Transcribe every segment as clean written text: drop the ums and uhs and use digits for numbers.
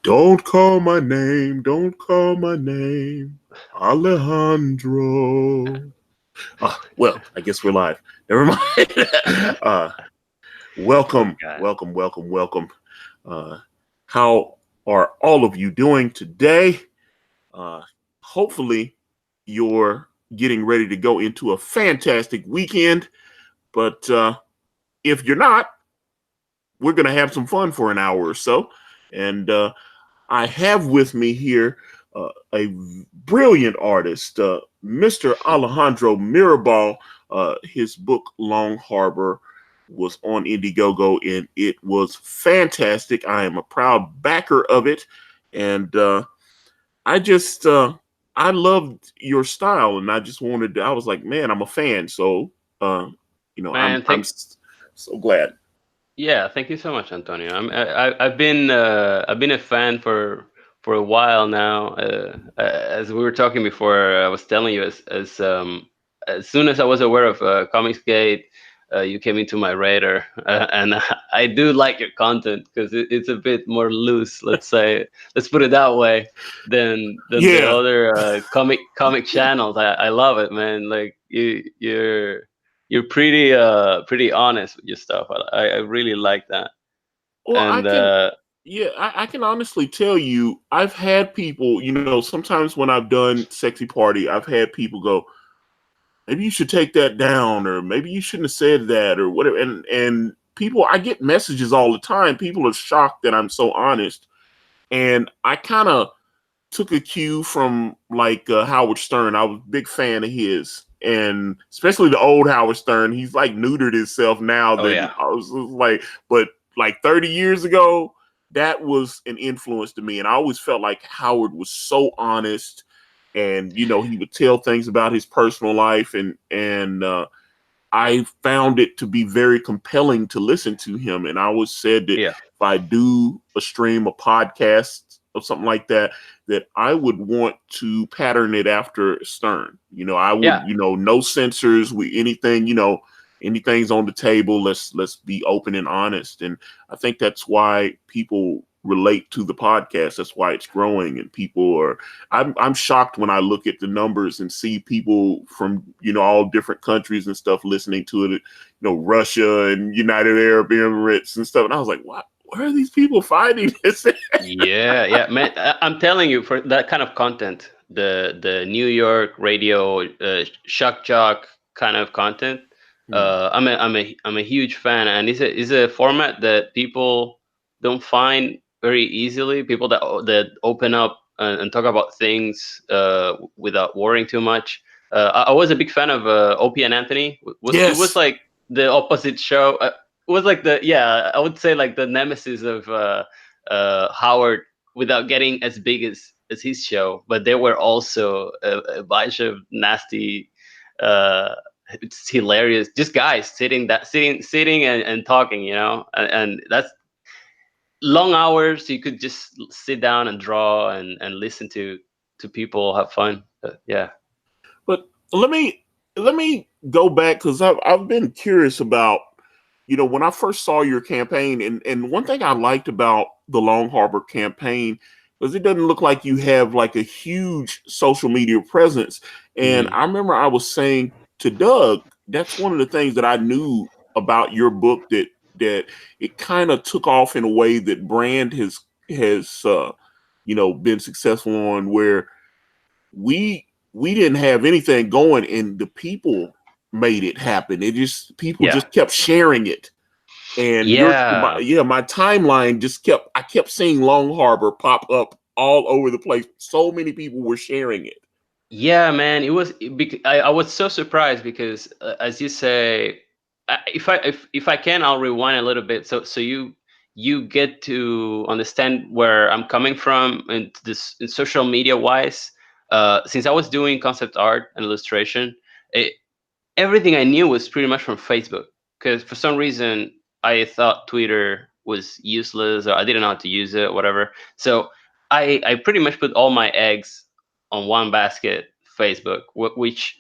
Don't call my name, don't call my name, Alejandro. Well, I guess we're live. Never mind. Welcome, God. welcome, welcome, welcome. Uh, how are all of you doing today? Uh, Hopefully, you're getting ready to go into a fantastic weekend. But if you're not, we're going to have some fun for an hour or so. And I have with me here a brilliant artist, Mr. Alejandro Mirabal. His book, Longharbor, was on Indiegogo and it was fantastic. I am a proud backer of it. And I just, I loved your style and I just wanted to, I was like, man, I'm a fan. So, uh, Man, so glad. yeah, thank you so much, Antonio. I've been a fan for a while now. As we were talking before, I was telling you as soon as I was aware of Comicsgate, you came into my radar, and I do like your content because it's a bit more loose. Let's put it that way than the Yeah. other comic channels. I love it, man. Like you're pretty honest with your stuff. I really like that. Well, I And can, yeah, I can honestly tell you, I've had people, sometimes when I've done Sexy Party, I've had people go, maybe you should take that down, or maybe you shouldn't have said that, or whatever. And people, I get messages all the time. People are shocked that I'm so honest. And I kind of took a cue from like Howard Stern. I was a big fan of his, and especially the old Howard Stern. He's like neutered himself now. oh That yeah, I was like, but like 30 years ago, that was an influence to me, and I always felt like Howard was so honest, and he would tell things about his personal life, and I found it to be very compelling to listen to him. And I always said that yeah, if I do a stream, a podcast, or something like that, that I would want to pattern it after Stern. I would, yeah, no censors, we anything, anything's on the table. Let's be open and honest. And I think that's why people relate to the podcast. That's why it's growing, and people are. I'm shocked when I look at the numbers and see people from all different countries and stuff listening to it. Russia and United Arab Emirates and stuff. And I was like, what? Where are these people finding this? yeah, man. I'm telling you, for that kind of content, the New York radio shock jock kind of content, Hmm. I'm a huge fan, and it's a format that people don't find very easily. People that open up and talk about things without worrying too much. I was a big fan of Opie and Anthony. It was Yes. like the opposite show. It was like I would say like the nemesis of Howard without getting as big as his show, but there were also a bunch of nasty. It's hilarious, just guys sitting and talking, and that's long hours. You could just sit down and draw and listen to people have fun. Yeah, But let me go back because I've been curious about when I first saw your campaign, and one thing I liked about the Long Harbor campaign was it doesn't look like you have like a huge social media presence. And hmm I remember I was saying to Doug, that's one of the things that I knew about your book, that it kind of took off in a way that Brand has been successful on, where we didn't have anything going and the people made it happen. It just people yeah, just kept sharing it. And yeah. my timeline just I kept seeing Long Harbor pop up all over the place. So many people were sharing it. Yeah, man, I was so surprised because, as you say, if I can, I'll rewind a little bit, so you get to understand where I'm coming from and this in social media wise. Since I was doing concept art and illustration, everything I knew was pretty much from Facebook. Because for some reason I thought Twitter was useless, or I didn't know how to use it, or whatever. So I pretty much put all my eggs on one basket, Facebook, which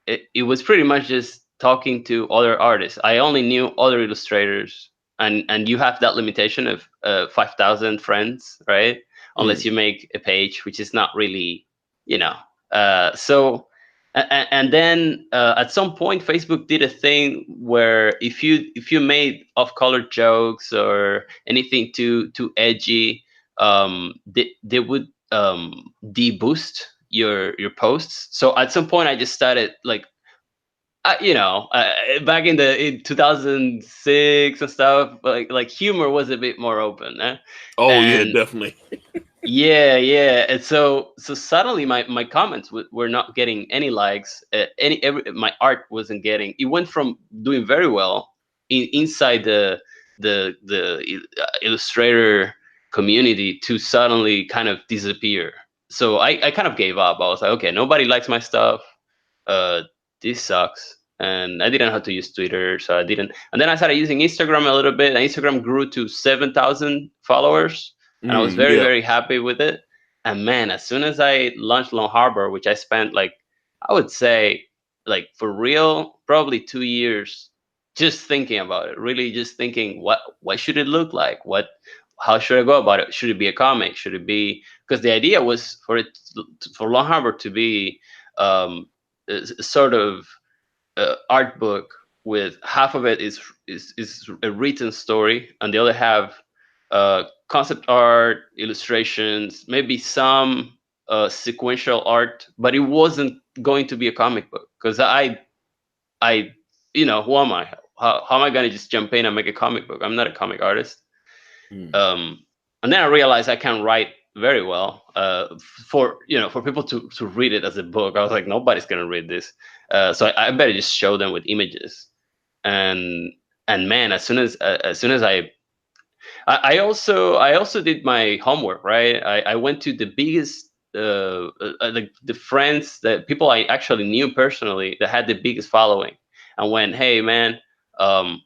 it was pretty much just talking to other artists. I only knew other illustrators, and you have that limitation of 5,000 friends, right? unless Mm. you make a page, which is not really, you know. So and then at some point Facebook did a thing where if you made off color jokes or anything too edgy, they would deboost your posts. So at some point I just started like, back in 2006 and stuff, like humor was a bit more open, eh? Oh yeah, And definitely. yeah, and so suddenly my comments were not getting any likes. My art wasn't getting. It went from doing very well inside the Illustrator community to suddenly kind of disappear. So I kind of gave up. I was like, okay, nobody likes my stuff. uh, this sucks. And I didn't know how to use Twitter, so I didn't. And then I started using Instagram a little bit, and Instagram grew to 7,000 followers, and I was Mm, very, yeah. very happy with it. And man, as soon as I launched Longharbor, which I spent like, I would say, like for real, probably 2 years just thinking about it, really just thinking what should it look like? How should I go about it? Should it be a comic? Should it be, because the idea was for Longharbor to be um, sort of art book with half of it is a written story, and the other half concept art, illustrations, maybe some sequential art, but it wasn't going to be a comic book because I who am I? How am I going to just jump in and make a comic book? I'm not a comic artist. Mm. um, and then I realized I can write very well, for people to read it as a book. I was like, nobody's gonna read this, so I better just show them with images. And and man, as soon as I also did my homework, right? I went to the biggest, like the friends, that people I actually knew personally that had the biggest following, and went, hey man, um,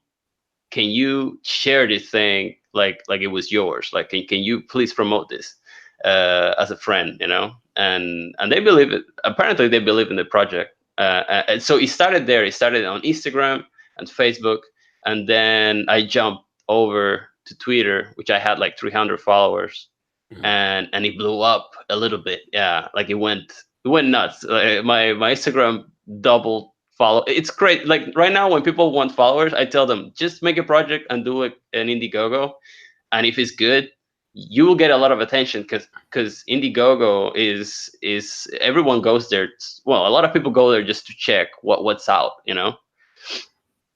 can you share this thing like it was yours? Like, can you please promote this as a friend, and they believe it. Apparently they believe in the project, and so it started there. It started on Instagram and Facebook, and then I jumped over to Twitter, which I had like 300 followers, Mm. and it blew up a little bit. Yeah, like it went nuts. My Instagram doubled follow. It's great. Like right now, when people want followers, I tell them just make a project and do an Indiegogo, and if it's good, you will get a lot of attention because Indiegogo is everyone goes there. Well, a lot of people go there just to check what's out.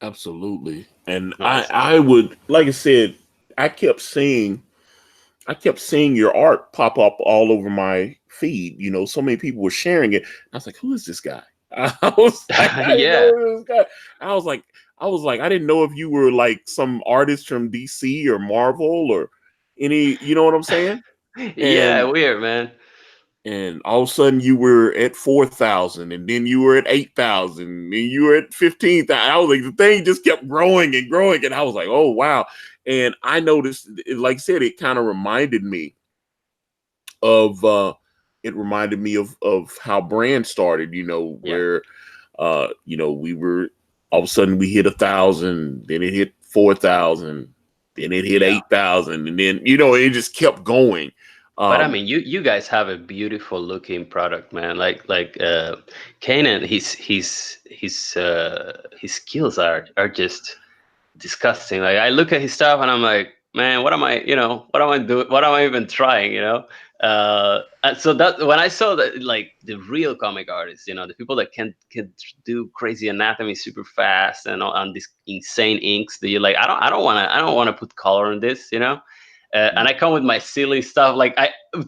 Absolutely. And I Nice. I would, like I said, I kept seeing I kept seeing your art pop up all over my feed. So many people were sharing it. I was like, who is this guy? I was like, I didn't know Yeah. who this guy. I was like, I didn't know if you were like some artist from DC or Marvel or any, you know what I'm saying? Yeah, And weird, man. all of a sudden you were at 4,000, and then you were at 8,000, and you were at 15,000. I was like, the thing just kept growing and growing, and I was like, oh wow. And I noticed, like I said, it kind of reminded me of how brand started, Yeah. where we were, all of a sudden we hit 1,000, then it hit 4,000, then it hit Yeah. 8,000, and then it just kept going. But I um mean, you guys have a beautiful looking product, man. Like Kanan, his skills are just disgusting. Like I look at his stuff and I'm like, man, what am I doing? What am I even trying? And so that when I saw that, like the real comic artists, the people that can do crazy anatomy super fast and on these insane inks, that you're like, I don't want to put color on this, and I come with my silly stuff. Like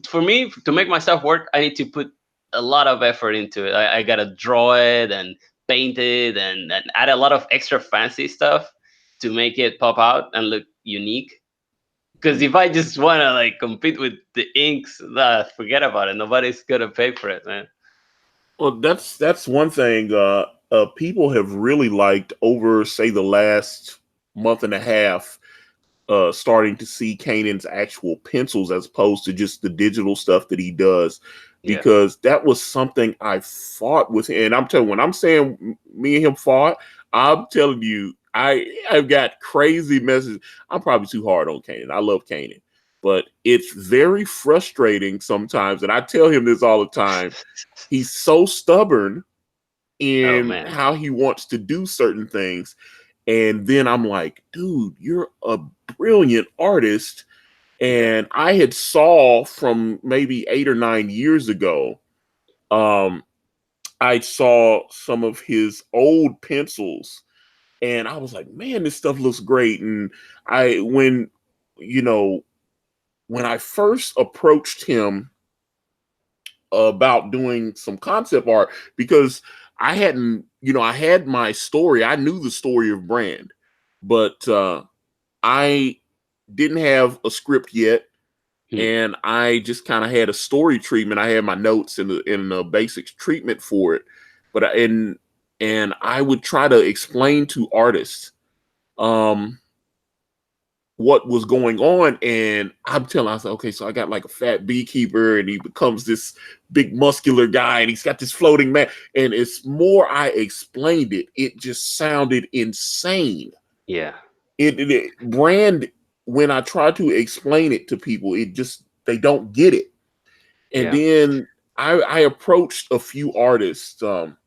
for me to make my stuff work, I need to put a lot of effort into it. I gotta draw it and paint it and add a lot of extra fancy stuff to make it pop out and look unique. Because if I just wanna like compete with the inks, nah, forget about it. Nobody's gonna pay for it, man. Well, that's one thing. People have really liked over, say, the last month and a half, starting to see Kanan's actual pencils as opposed to just the digital stuff that he does, Yeah. because that was something I fought with him. And I'm telling, when I'm saying me and him fought, I'm telling you, I've got crazy messages. I'm probably too hard on Kanan. I love Kanan. but it's very frustrating sometimes. And I tell him this all the time. He's so stubborn Oh in man. how he wants to do certain things. And then I'm like, dude, you're a brilliant artist. Yeah. And I had saw from maybe 8 or 9 years ago, um, I saw some of his old pencils, and I was like, man, this stuff looks great. And I you know, when I first approached him about doing some concept art, because I hadn't, I had my story, I knew the story of Brand, but I didn't have a script yet, Hmm. and I just kind of had a story treatment. I had my notes and the basics treatment for it, but and I would try to explain to artists um what was going on, and I'm telling, I said, okay, so I got like a fat beekeeper, and he becomes this big muscular guy, and he's got this floating man, and it's more I explained it, it just sounded insane. Yeah. It Brand, when I try to explain it to people, it just, they don't get it. And Yeah. then I approached a few artists, trying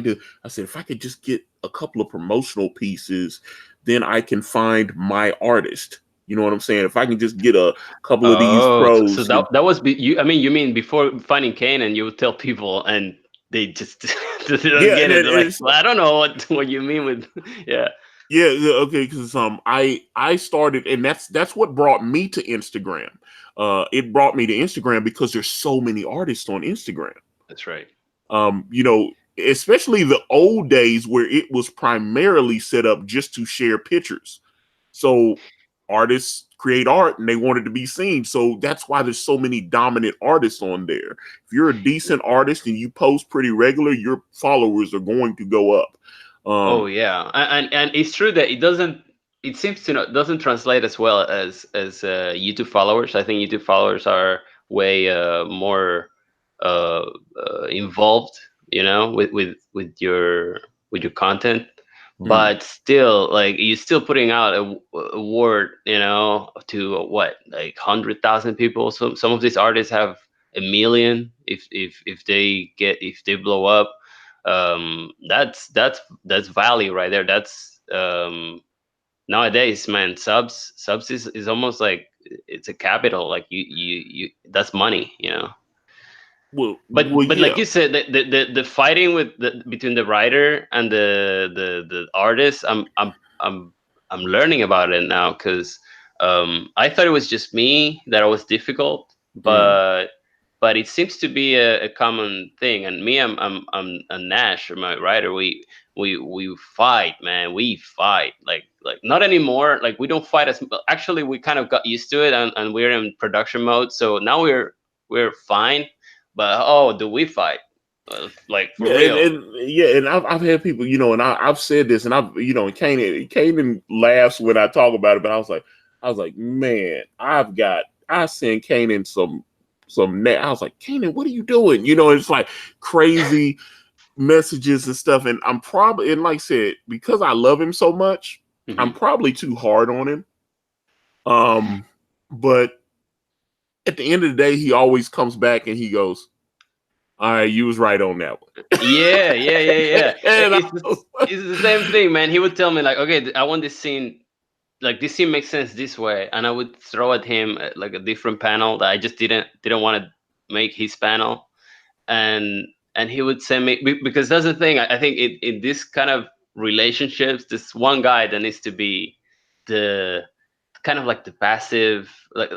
to, I said, if I could just get a couple of promotional pieces, then I can find my artist. You know what I'm saying? If I can just get a couple of these Oh, so pros. that was you. I mean, you mean before finding Kane, and you would tell people, and they just they don't Yeah, get and it. They're like, it's well, I don't know what you mean with, yeah. yeah, okay, because I started, and that's what brought me to Instagram. It brought me to Instagram because there's so many artists on Instagram. That's right. um, you know, Especially the old days where it was primarily set up just to share pictures. So artists create art and they wanted to be seen. So that's why there's so many dominant artists on there. If you're a decent artist and you post pretty regular, your followers are going to go up. Oh Um, yeah, and it's true that it doesn't. It seems to not doesn't translate as well as YouTube followers. I think YouTube followers are way more uh, involved, with your content. mm, But still, like you're still putting out a word, to what, like 100,000 people. Some of these artists have a million. If they blow up, that's value right there. That's nowadays, man, subs is almost like it's a capital, like you that's money, but like yeah. you said, the fighting between the writer and the artist, I'm learning about it now, because I thought it was just me that I was difficult, Mm. but it seems to be a common thing. And me, I'm a Nash, my writer. We fight, man. We fight, like not anymore. Like we don't fight as actually, we kind of got used to it, and we're in production mode, so now we're fine. But oh, do we fight? Like for Yeah, real? and I've had people, and I've said this, and and Kanan laughs when I talk about it, but I was like, man, I send Kanan I was like, Kanan, what are you doing? It's like crazy messages and stuff, and I'm probably, and like I said, because I love him so much, I'm Hmm. probably too hard on him. Um, but at the end of the day, he always comes back and he goes, "All right, you was right on that one." Yeah, yeah, yeah, yeah. And I was It's the same thing, man. He would tell me like, okay, I want this scene. Like this scene makes sense this way, and I would throw at him like a different panel that I just didn't want to make his panel, and he would send me, because that's the thing. I think in this kind of relationships, this one guy that needs to be the kind of like the passive, like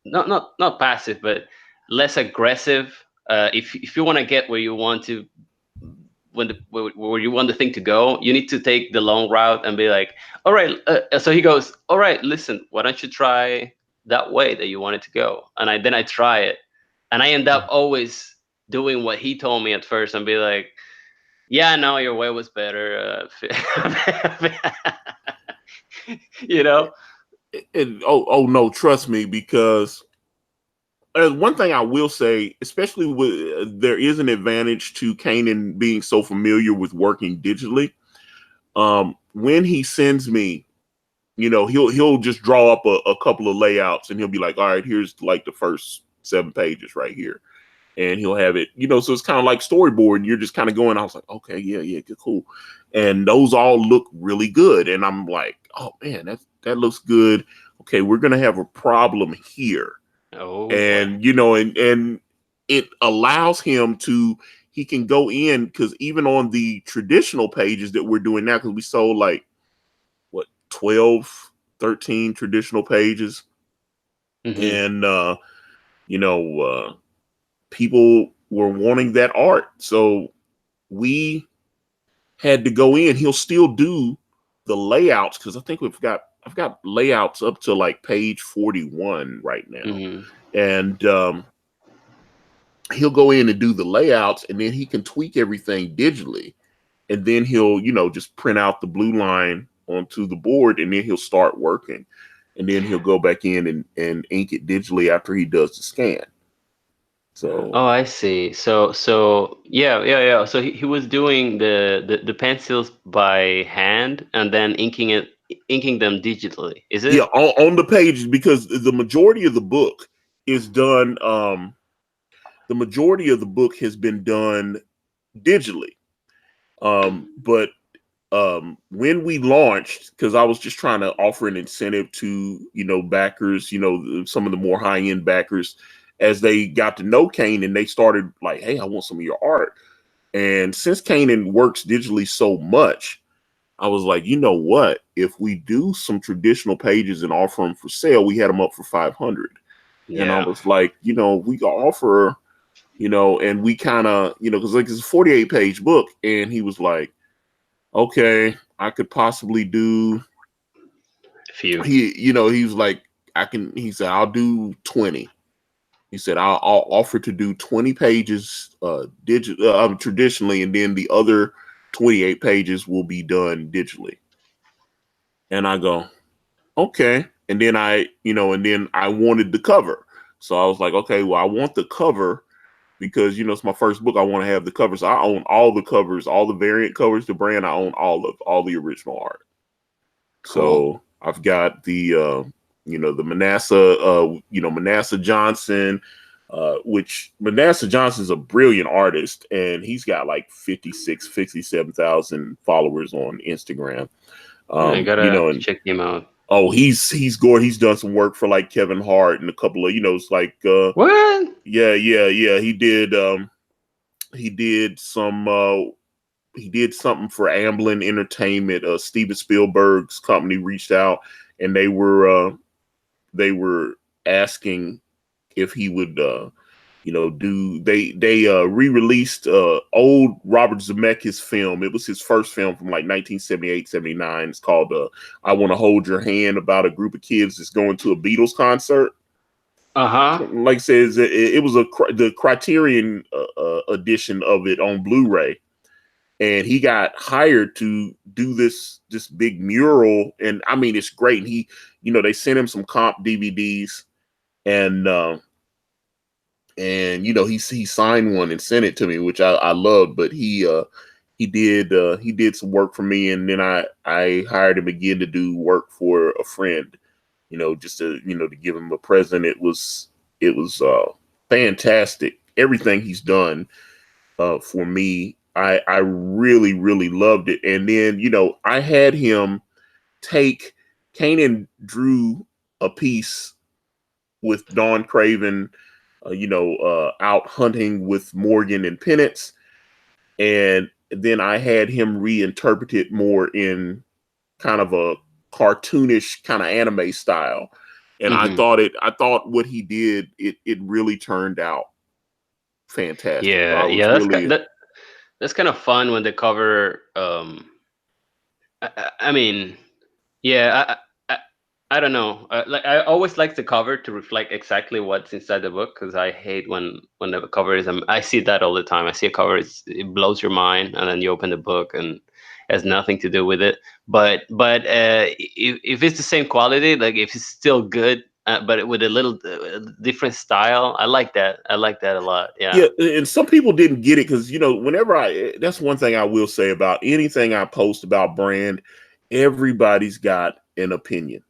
not passive, but less aggressive. If you want to get where you want to, where you want the thing to go, you need to take the long route and be like, all right. So he goes, all right, listen, why don't you try that way that you want it to go? And I try it, and I end up always doing what he told me at first, and be like, yeah, no, your way was better. You know? and oh no, trust me, because one thing I will say, especially with there is an advantage to Kanan being so familiar with working digitally. When he sends me he'll just draw up a couple of layouts, and he'll be like, all right, here's like the first 7 pages right here. And he'll have it, so it's kind of like storyboard, and you're just kind of going, I was like, okay, yeah, cool. And those all look really good. And I'm like, oh man, that looks good. Okay, we're going to have a problem here. Oh boy. And, and it allows him to, he can go in, because even on the traditional pages that we're doing now, because we sold like, what, 12, 13 traditional pages. Mm-hmm. And, people were wanting that art. So we had to go in. He'll still do the layouts, because I think I've got layouts up to like page 41 right now. Mm-hmm. And he'll go in and do the layouts, and then he can tweak everything digitally. And then he'll, just print out the blue line onto the board, and then he'll start working. And then he'll go back in and ink it digitally after he does the scan. So Oh, I see. So yeah. So he was doing the pencils by hand and then inking them digitally. Is yeah, it? on the pages, because the majority of the book is done. The majority of the book has been done digitally. But when we launched, because I was just trying to offer an incentive to backers, some of the more high end backers, as they got to know Kane, and they started like, hey, I want some of your art. And since Kanan works digitally so much, I was like, you know what? If we do some traditional pages and offer them for sale, we had them up for 500. And I Yeah. was like, we can offer, and we kind of, because like it's a 48-page book. And he was like, okay, I could possibly do, Few. he was like, he said, I'll do 20. He said, I'll offer to do 20 pages traditionally, and then the other 28 pages will be done digitally. And I go, okay. And then I wanted the cover. So I was like, okay, well, I want the cover because, it's my first book. I want to have the covers. I own all the covers, all the variant covers, the brand. I own all the original art. Cool. So I've got the Manasseh Johnson, which Manasseh Johnson's a brilliant artist, and he's got like 57,000 followers on Instagram. I gotta And check him out. oh, he's good. He's done some work for like Kevin Hart and a couple of, it's like What? yeah. He did some he did something for Amblin Entertainment. Steven Spielberg's company reached out, and they were asking if he would do they re-released old Robert Zemeckis film. It was his first film from like 1978, 79. It's called I Want to Hold Your Hand, about a group of kids that's going to a Beatles concert. Uh-huh. Like I says, it was the Criterion edition of it on Blu-ray. And he got hired to do this big mural, and I mean, it's great. And he, they sent him some comp DVDs, and he signed one and sent it to me, which I loved. But he did some work for me, and then I hired him again to do work for a friend, just to to give him a present. It was fantastic. Everything he's done for me, I really, really loved it. And then, I had him Kanan drew a piece with Don Craven, out hunting with Morgan and Penance. And then I had him reinterpret it more in kind of a cartoonish kind of anime style. And I Mm-hmm. thought what he did, it really turned out fantastic. So Yeah, I yeah. was really, That's kind of fun when the cover. I mean, yeah. I don't know. Like I always like the cover to reflect exactly what's inside the book because I hate when the cover is. I see that all the time. I see a cover, it blows your mind, and then you open the book and it has nothing to do with it. But if it's the same quality, like if it's still good, but with a little different style, I like that. I like that a lot. Yeah. yeah. And some people didn't get it because, whenever that's one thing I will say about anything I post about brand. everybody's got an opinion.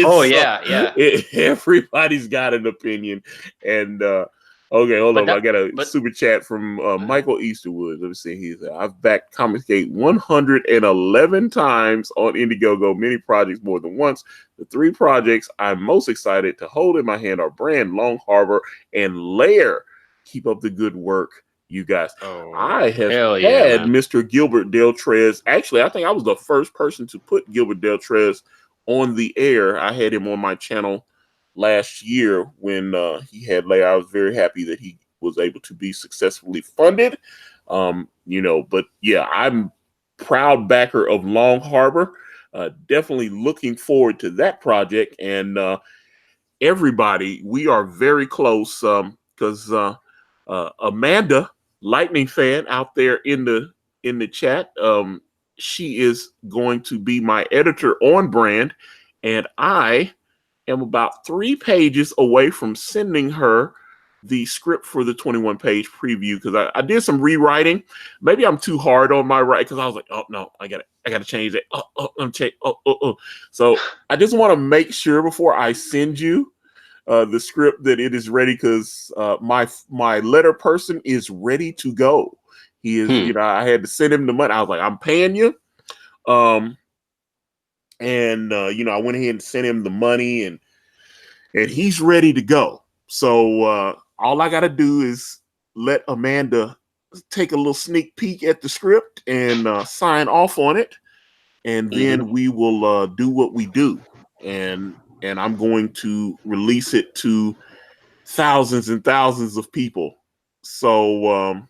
Oh yeah, yeah. Everybody's got an opinion. And okay, hold But on. I that, got a but super chat from uh, Michael Easterwood. Let me see. He's I've backed Comicsgate 111 times on Indiegogo, many projects more than once. The 3 projects I'm most excited to hold in my hand are Brand, Longharbor, and Lair. Keep up the good work, you guys. oh I have hell yeah, had man. Mr. Gilbert Deltrez. Actually, I think I was the first person to put Gilbert Deltrez on the air. I had him on my channel last year when he had Lair. I was very happy that he was able to be successfully funded. But yeah, I'm proud backer of Longharbor. Definitely looking forward to that project. And everybody, we are very close because Amanda, Lightning fan out there in the chat, she is going to be my editor on Brand, and I am about 3 pages away from sending her the script for the 21-page preview because I did some rewriting. Maybe I'm too hard on my write because I was like, oh no, I gotta change it. I'm change. So I just want to make sure before I send you the script that it is ready because my letter person is ready to go. He is, Hmm. I had to send him the money. I was like, I'm paying you. And I went ahead and sent him the money and he's ready to go. So all I got to do is let Amanda take a little sneak peek at the script and sign off on it, and Mm-hmm. then we will do what we do, and I'm going to release it to thousands and thousands of people. So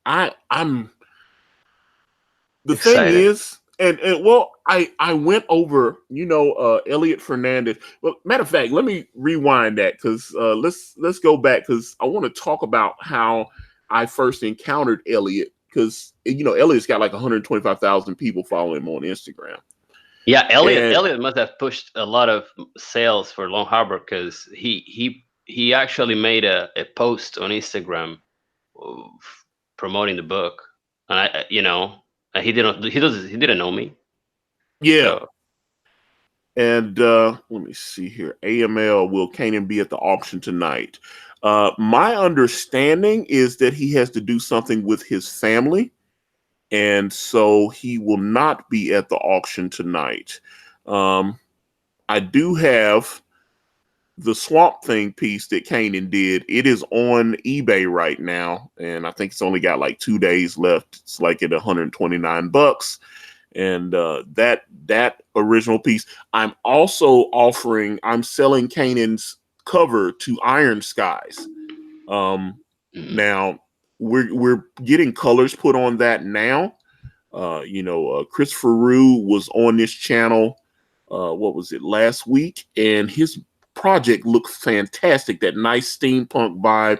I'm the thing Excited. is, and well, I went over, Elliot Fernandez. Well, matter of fact, let me rewind that because let's go back because I want to talk about how I first encountered Elliot because Elliot's got like 125,000 people following him on Instagram, Yeah, Elliot. and Elliot must have pushed a lot of sales for Longharbor because he actually made a post on Instagram of promoting the book, and he didn't know me. yeah. So And let me see here. AML, will Kanan be at the auction tonight? My understanding is that he has to do something with his family, and so he will not be at the auction tonight. I do have the Swamp Thing piece that Kanan did. It is on eBay right now, and I think it's only got like 2 days left. It's like at $129. And that original piece, I'm selling Kanan's cover to Iron Skies. mhm. Now we're getting colors put on that now. Christopher Rue was on this channel. What was it, last week? And his project looked fantastic. That nice steampunk vibe.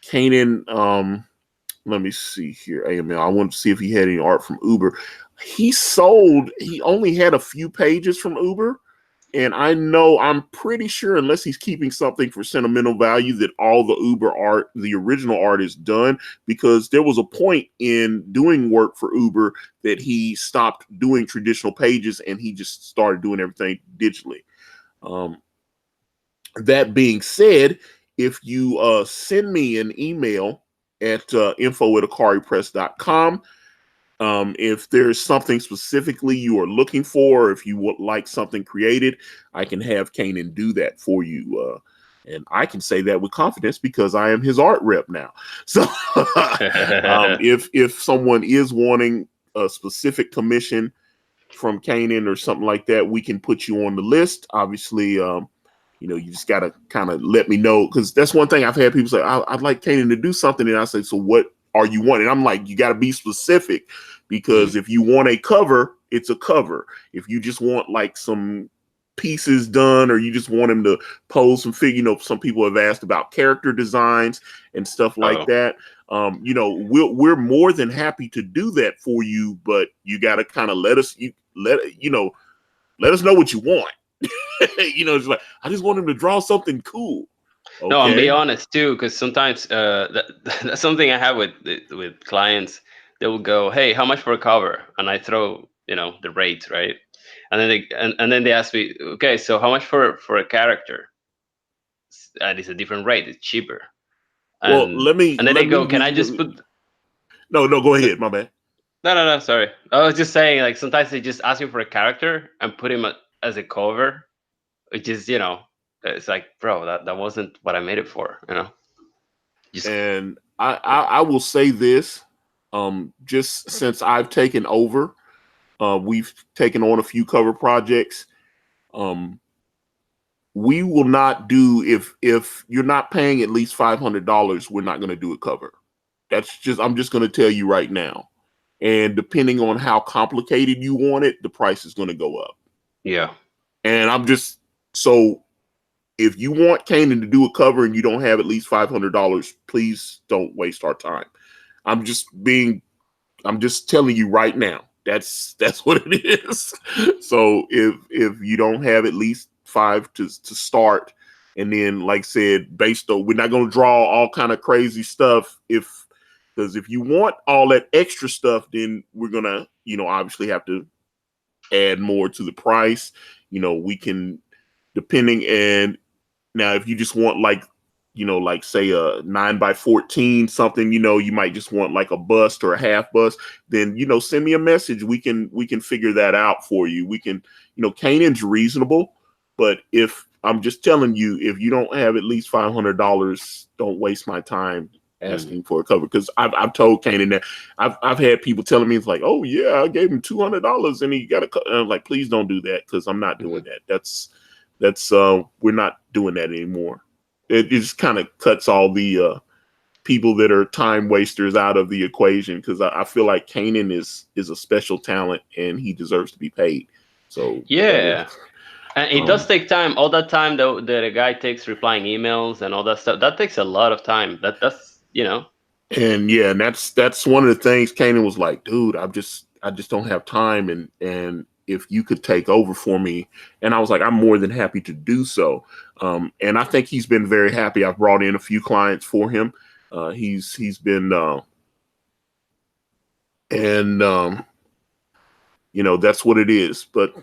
Kanan, let me see here. AML. I wanted to see if he had any art from Uber. He only had a few pages from Uber. And I'm pretty sure, unless he's keeping something for sentimental value, that all the Uber art, the original art, is done, because there was a point in doing work for Uber that he stopped doing traditional pages and he just started doing everything digitally. That being said, if you send me an email at info@akaripress.com, if there's something specifically you are looking for, if you would like something created, I can have Kanan do that for you. And I can say that with confidence because I am his art rep now. So if someone is wanting a specific commission from Kanan or something like that, we can put you on the list. Obviously, you just got to kind of let me know, because that's one thing I've had people say, I'd like Kanan to do something. And I say, so what are you wanting? I'm like, you got to be specific, because if you want a cover, it's a cover. If you just want like some pieces done, or you just want him to pose some some people have asked about character designs and stuff like Oh that. We're more than happy to do that for you, but you got to kind of let us know what you want. It's like, I just want him to draw something cool. no, I'm be Okay. honest too, because sometimes that's something I have with clients. they will go, "Hey, how much for a cover?" And I throw, the rate, right? And then they ask me, "Okay, so how much for a character?" And it's a different rate. It's cheaper. Well, And let then they me go, "Can give I you just put?" no, go So, ahead, my man. no, no, no. Sorry, I was just saying, like, sometimes they just ask you for a character and put him as a cover, which is, it's like, bro, that wasn't what I made it for. Just And I will say this, just since I've taken over, we've taken on a few cover projects. Um, we will not do, if you're not paying at least $500, we're not going to do a cover. I'm just going to tell you right now. And depending on how complicated you want it, the price is going to go up. yeah, And so if you want Kanan to do a cover and you don't have at least $500, please don't waste our time. I'm just being I'm just telling you right now. That's what it is. So if you don't have at least five to start, and then like I said, based on, we're not going to draw all kind of crazy stuff. Because if you want all that extra stuff, then we're gonna obviously have to add more to the price. We can, depending. And now, if you just want like, like say a 9x14 something, you might just want like a bust or a half bust, then, send me a message. We can figure that out for you. We can, Kanan's reasonable, but if I'm just telling you, if you don't have at least $500, don't waste my time mm, asking for a cover. Because I've told Kanan that I've had people telling me, it's like, oh yeah, I gave him $200 and he got a and I'm like, please don't do that, because I'm not doing mhm. that. That's we're not doing that anymore. It just kind of cuts all the people that are time wasters out of the equation, because I feel like Kanan is a special talent and he deserves to be paid. So that was Yeah. And it does um take time. All that time that a guy takes replying emails and all that stuff, that takes a lot of time. That's. and yeah, and that's one of the things. Kanan was like, dude, I just don't have time, and if you could take over for me. And I was like, I'm more than happy to do so. And I think he's been very happy. I've brought in a few clients for him. He's been and that's what it is. But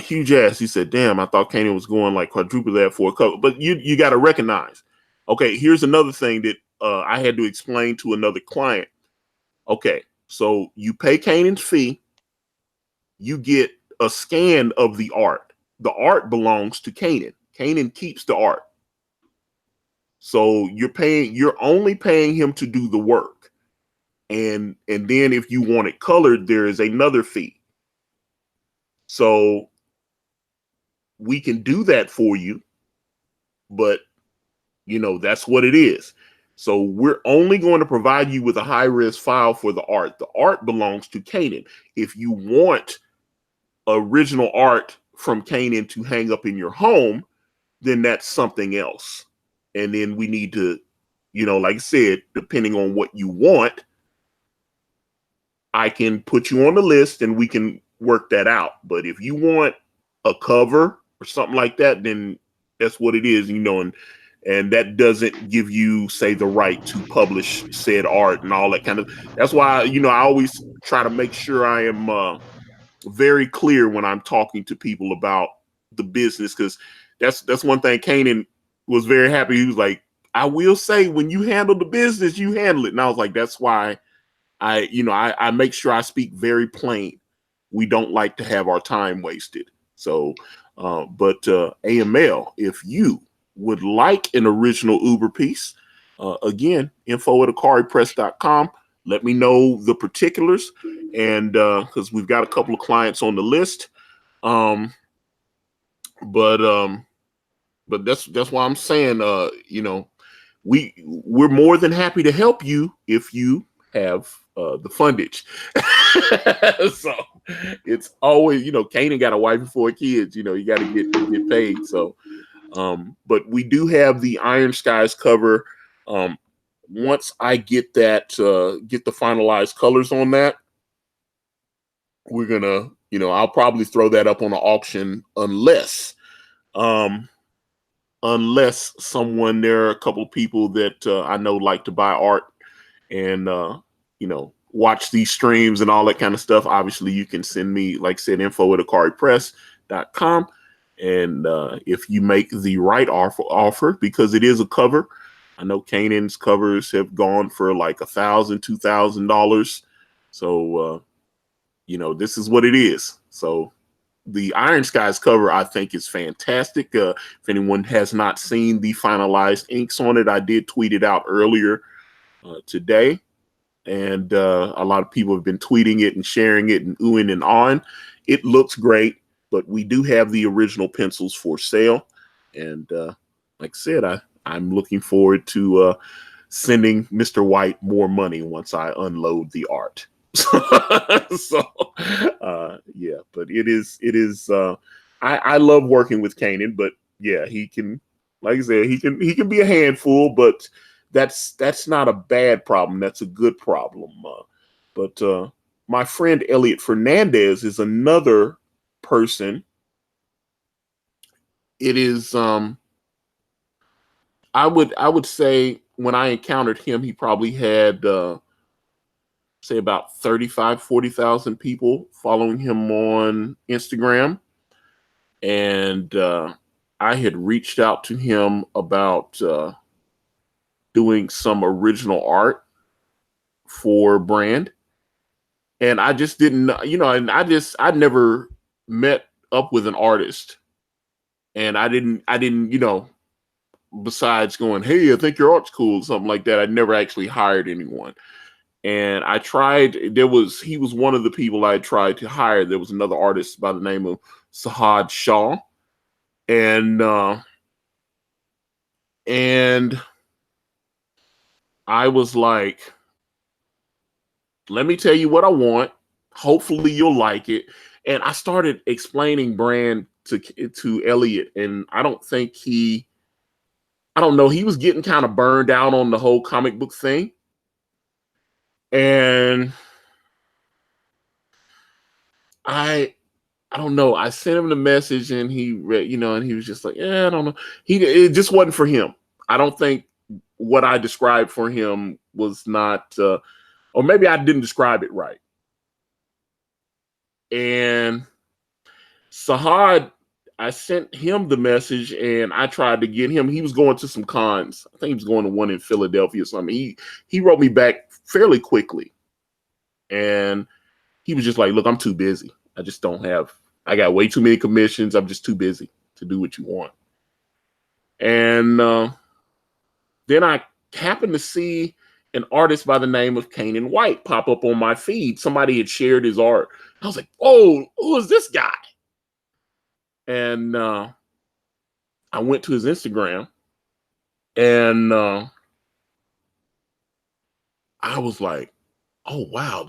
huge ass, he said, damn, I thought Kanan was going like quadruple that for a couple. But you got to recognize, okay, here's another thing that I had to explain to another client. Okay, so you pay Kanan's fee, you get a scan of the art. The art belongs to Kanan. Kanan keeps the art. So you're only paying him to do the work. And then if you want it colored, there is another fee. So we can do that for you, but that's what it is. So we're only going to provide you with a high res file for the art. The art belongs to Kanan. If you want original art from Kanan to hang up in your home, then that's something else. And then we need to, like I said, depending on what you want, I can put you on the list and we can work that out. But if you want a cover or something like that, then that's what it is, and that doesn't give you, say, the right to publish said art and all that kind of. That's why, I always try to make sure I am very clear when I'm talking to people about the business, because that's one thing. Kanan was very happy. He was like, I will say, when you handle the business, you handle it. And I was like, that's why I make sure I speak very plain. We don't like to have our time wasted. So, but AML, if you would like an original Uber piece, again, info@akaripress.com. Let me know the particulars, and because we've got a couple of clients on the list. Um, but that's why I'm saying, we're more than happy to help you if you have the fundage. So it's always, Kanan got a wife and 4 kids. You got to get paid. So, but we do have the Iron Skies cover. Once I get get the finalized colors on that, we're gonna, I'll probably throw that up on an auction, um, unless there are a couple of people that I know like to buy art, and watch these streams and all that kind of stuff, obviously you can send me, like I said, info@akaripress.com. And if you make the right offer, because it is a cover, I know Kanan's covers have gone for like $1,000, $2,000. So, this is what it is. So the Iron Skies cover, I think, is fantastic. If anyone has not seen the finalized inks on it, I did tweet it out earlier today. And a lot of people have been tweeting it and sharing it and oohing and on. It looks great, but we do have the original pencils for sale. And like I said, I'm looking forward to sending Mr. White more money once I unload the art. So yeah, but it is I love working with Kanan, but yeah, he can, like I said, he can be a handful, but that's not a bad problem. That's a good problem. But my friend Elliot Fernandez is another person. It is I would say when I encountered him, he probably had say about 35, 40,000 people following him on Instagram. And I had reached out to him about doing some original art for brand. And I just didn't, and I'd never met up with an artist. And I didn't, besides going, hey, I think your art's cool, something like that, I'd never actually hired anyone. And I tried, he was one of the people I tried to hire. There was another artist by the name of Sahad Shah. And I was like, let me tell you what I want. Hopefully you'll like it. And I started explaining brand to Elliot. And I don't know, he was getting kind of burned out on the whole comic book thing. And I don't know. I sent him the message and he read, and he was just like, yeah, I don't know. It just wasn't for him. I don't think what I described for him was not, or maybe I didn't describe it right. And Sahad, I sent him the message and I tried to get him. He was going to some cons. I think he was going to one in Philadelphia or something. He wrote me back fairly quickly. And he was just like, look, I'm too busy. I got way too many commissions. I'm just too busy to do what you want. And then I happened to see an artist by the name of Kanan White pop up on my feed. Somebody had shared his art. I was like, oh, who is this guy? And I went to his Instagram and I was like, oh, wow,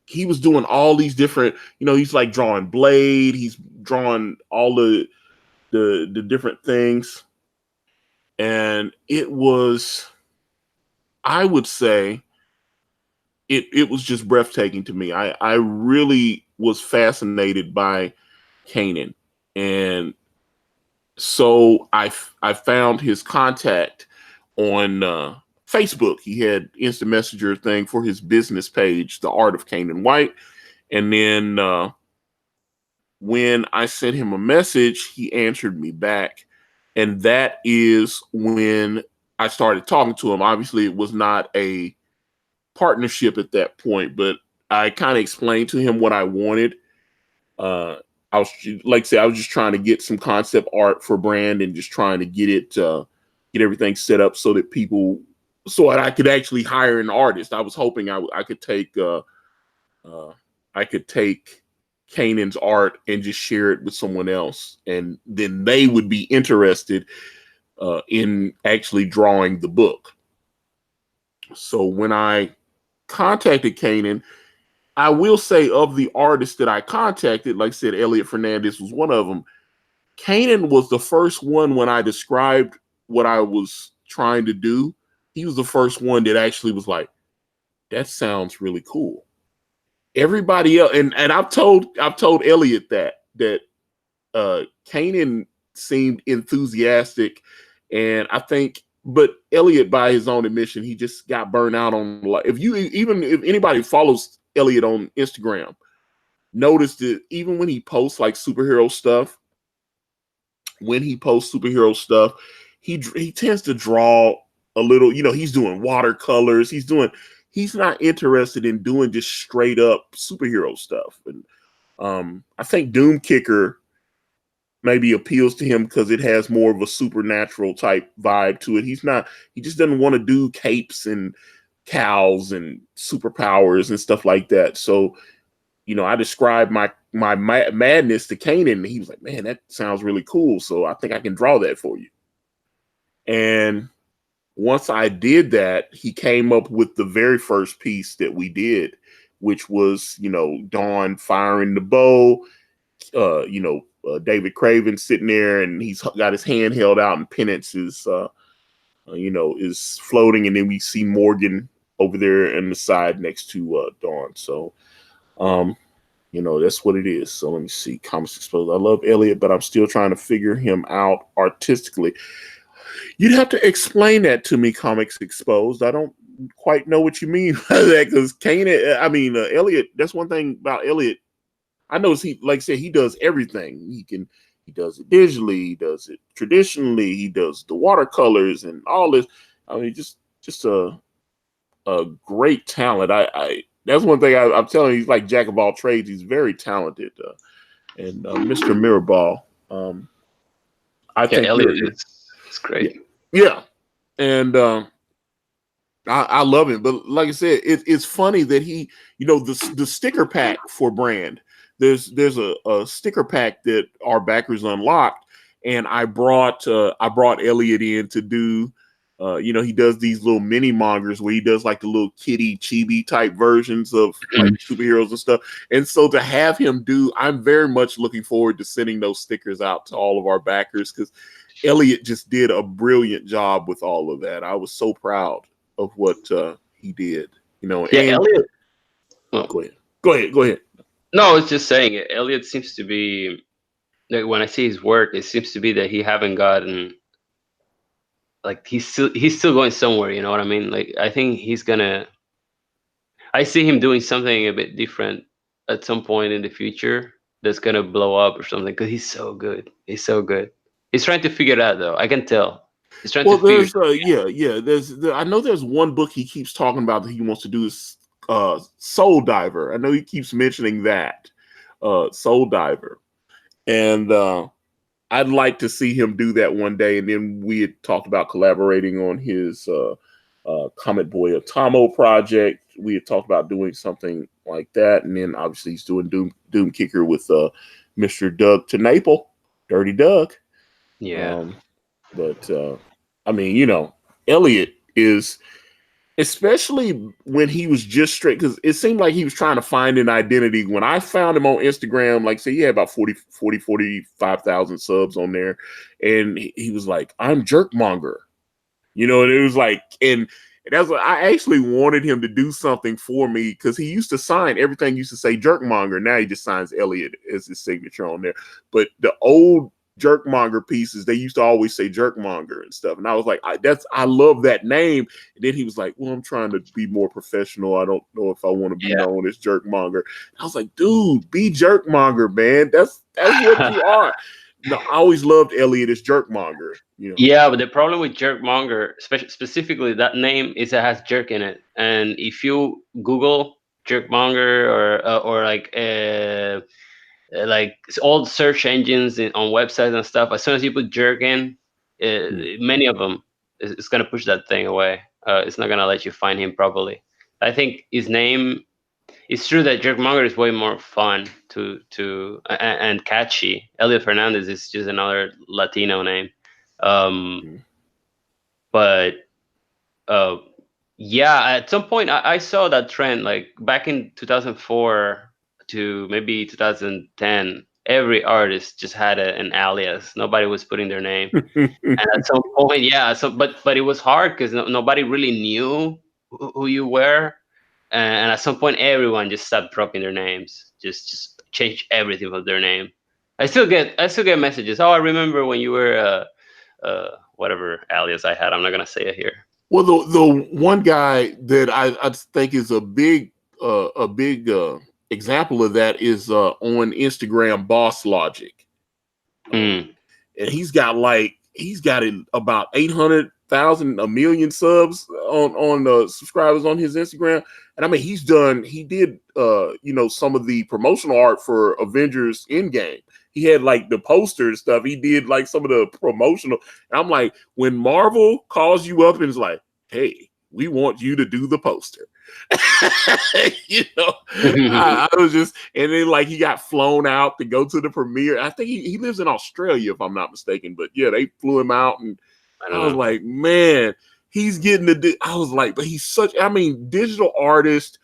he was doing all these different, he's like drawing Blade. He's drawing all the different things. And it was, I would say, it was just breathtaking to me. I really was fascinated by Kanan. And so I found his contact on Facebook. He had instant messenger thing for his business page, The Art of Kanan White. And then when I sent him a message, he answered me back. And that is when I started talking to him. Obviously, it was not a partnership at that point, but I kind of explained to him what I wanted. I was, like I said, I was just trying to get some concept art for brand and just trying to get everything set up so that I could actually hire an artist. I was hoping I could take Kanan's art and just share it with someone else, and then they would be interested in actually drawing the book. So when I contacted Kanan, I will say of the artists that I contacted, like I said, Elliot Fernandez was one of them. Kanan was the first one when I described what I was trying to do. He was the first one that actually was like, that sounds really cool. Everybody else, and I've told Elliot that Kanan seemed enthusiastic, and I think, but Elliot, by his own admission, he just got burned out on, like, if anybody follows Elliot on Instagram. Noticed that even when he posts like superhero stuff, he tends to draw a little. He's doing watercolors. He's not interested in doing just straight up superhero stuff. And I think Doom Kicker maybe appeals to him because it has more of a supernatural type vibe to it. He just doesn't want to do capes and cows and superpowers and stuff like that. So, I described my madness to Kanan, and he was like, man, that sounds really cool. So I think I can draw that for you. And once I did that, he came up with the very first piece that we did, which was, Dawn firing the bow, David Craven sitting there, and he's got his hand held out, and Penance is floating, and then we see Morgan over there on the side next to Dawn. So, that's what it is. So let me see. Comics Exposed. I love Elliot, but I'm still trying to figure him out artistically. You'd have to explain that to me, Comics Exposed. I don't quite know what you mean by that, because Elliot, that's one thing about Elliot. I know he, like I said, he does everything. He does it digitally, he does it traditionally, he does the watercolors and all this. I mean, just a great talent. I that's one thing I'm telling you, he's like jack of all trades. He's very talented. And Mr. Mirabal, I think Elliot is great. Yeah. And I love him. But like I said, it's funny that he, the sticker pack for Brand. There's a sticker pack that our backers unlocked, and I brought Elliot in to do. He does these little mini mongers where he does like the little kitty chibi type versions of like superheroes and stuff. And so to have him I'm very much looking forward to sending those stickers out to all of our backers, because Elliot just did a brilliant job with all of that. I was so proud of what he did. Elliot. Oh. Go ahead. No, I was just saying, Elliot seems to be, like, when I see his work, it seems to be that he haven't gotten, like, he's still going somewhere. You know what I mean? Like, I think I see him doing something a bit different at some point in the future that's gonna blow up or something, because he's so good. He's trying to figure it out, though. I can tell. He's trying to figure it out. I know there's one book he keeps talking about that he wants to do is Soul Diver. I know he keeps mentioning that. Soul Diver. And I'd like to see him do that one day. And then we had talked about collaborating on his Comet Boy Atomo project. We had talked about doing something like that. And then obviously he's doing Doom Kicker with Mr. Doug TeNapel, Dirty Doug. Yeah. But Elliot is, especially when he was just straight, because it seemed like he was trying to find an identity. When I found him on Instagram, like say he had about 45,000 subs on there, and he was like, I'm Jerkmonger, and it was like, and that's what I actually wanted him to do something for me, because he used to sign everything used to say Jerkmonger. Now he just signs Elliot as his signature on there. But the old Jerkmonger pieces, they used to always say Jerkmonger and stuff, and I was like, I love that name. And then he was like, well, I'm trying to be more professional, I don't know if I want to be known as Jerkmonger. I was like, dude, be Jerkmonger, man. That's what you are. No, I always loved Elliot as Jerkmonger. Yeah, but the problem with Jerkmonger, specifically that name, is it has jerk in it. And if you Google Jerkmonger or like all search engines on websites and stuff, as soon as you put jerk in, many of them, it's gonna push that thing away. It's not gonna let you find him properly. I think his name. It's true that Jerkmonger is way more fun and catchy. Elliot Fernandez is just another Latino name. But at some point I saw that trend, like back in 2004 to maybe 2010. Every artist just had an alias. Nobody was putting their name. And at some point, but it was hard because nobody really knew who you were. And at some point, everyone just stopped dropping their names. Just change everything with their name. I still get messages. Oh, I remember when you were whatever alias I had. I'm not gonna say it here. Well, the one guy that I think is a big a big example of that is on Instagram, Boss Logic. Mm. And he's got about 800,000, a million subs on subscribers on his Instagram. And I mean, he did some of the promotional art for Avengers Endgame. He had like the poster and stuff. He did like some of the promotional. And I'm like, when Marvel calls you up and is like, hey, we want you to do the poster. I was just, and then like he got flown out to go to the premiere. I think he lives in Australia, if I'm not mistaken. But yeah, they flew him out, and I was like, man, he's getting I was like, but he's digital artist,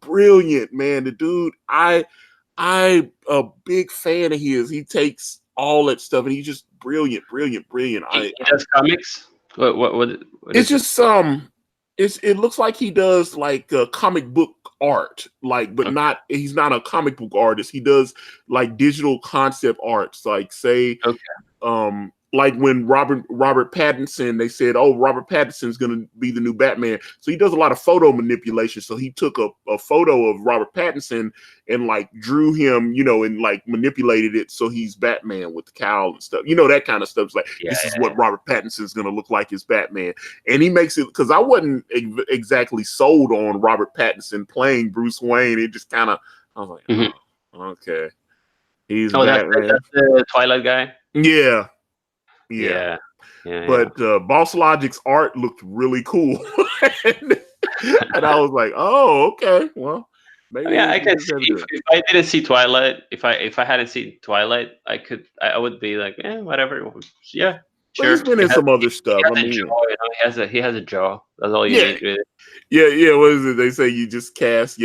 brilliant, man. The dude, I'm a big fan of his. He takes all that stuff, and he's just brilliant. He does comics. What it's just it looks like he does like comic book art, like, but not. He's not a comic book artist. He does like digital concept arts, like say, like when Robert Pattinson, they said, oh, Robert Pattinson's going to be the new Batman. So he does a lot of photo manipulation. So he took a photo of Robert Pattinson and like drew him, and like manipulated it so he's Batman with the cowl and stuff. That kind of stuff. It's like, this is what Robert Pattinson's going to look like as Batman. And he makes it, because I wasn't exactly sold on Robert Pattinson playing Bruce Wayne. It just kind of, I was like, oh, okay. He's Batman. That's the Twilight guy? Yeah. But Boss Logic's art looked really cool. And I was like, oh, okay. Well, maybe I can see if I didn't see Twilight, if I hadn't seen Twilight, I would be like, whatever. Yeah. Sure. But he's been in some other stuff. He has a jaw. That's all you need, really. Yeah. What is it? They say you just cast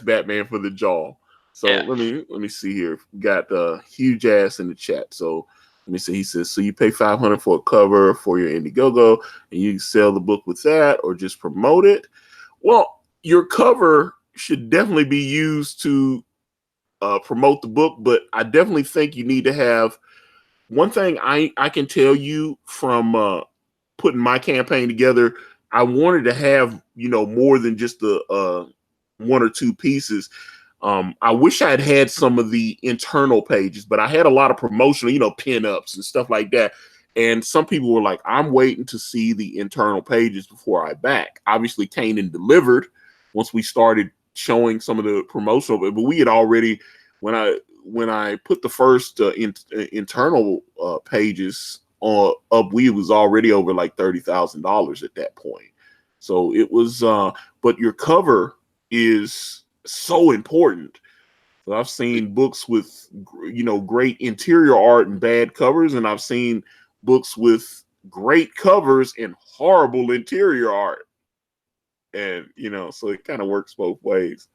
Batman for the jaw. So let me see here. We got huge ass in the chat. So let me see. He says, so you pay $500 for a cover for your Indiegogo, and you sell the book with that, or just promote it. Well, your cover should definitely be used to promote the book, but I definitely think you need to have one thing. I can tell you from putting my campaign together, I wanted to have more than just the one or two pieces. I wish I had some of the internal pages, but I had a lot of promotional, pin-ups and stuff like that. And some people were like, I'm waiting to see the internal pages before I back. Obviously, Kanan delivered once we started showing some of the promotional, but we had already, when I put the first internal pages up, we was already over like $30,000 at that point. So it was, but your cover is so important. So I've seen books with great interior art and bad covers, and I've seen books with great covers and horrible interior art, and so it kind of works both ways.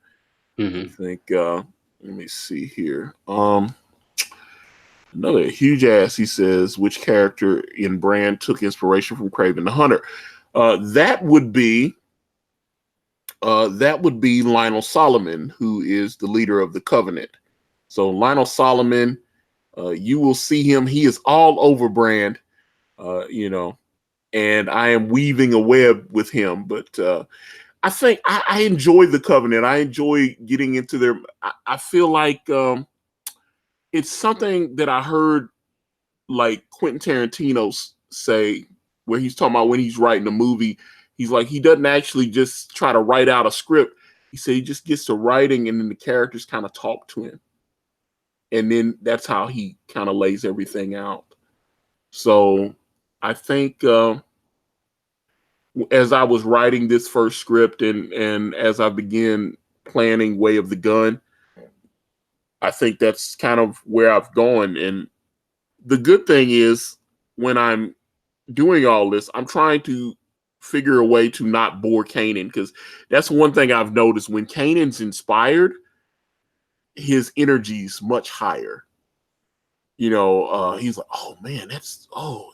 I think let me see here. Another huge ass, he says, which character in Brand took inspiration from Kraven the Hunter? That would be Lionel Solomon, who is the leader of the Covenant. So Lionel Solomon, you will see him. He is all over Brand, and I am weaving a web with him. But I think I enjoy the Covenant. I enjoy getting into their. I feel like it's something that I heard like Quentin Tarantino say, where he's talking about when he's writing a movie. He's like, he doesn't actually just try to write out a script. He said he just gets to writing, and then the characters kind of talk to him. And then that's how he kind of lays everything out. So I think as I was writing this first script and as I began planning Way of the Gun, I think that's kind of where I've gone. And the good thing is, when I'm doing all this, I'm trying to figure a way to not bore Kanan, because that's one thing I've noticed. When Kanan's inspired, his energy's much higher. He's like, oh man, that's oh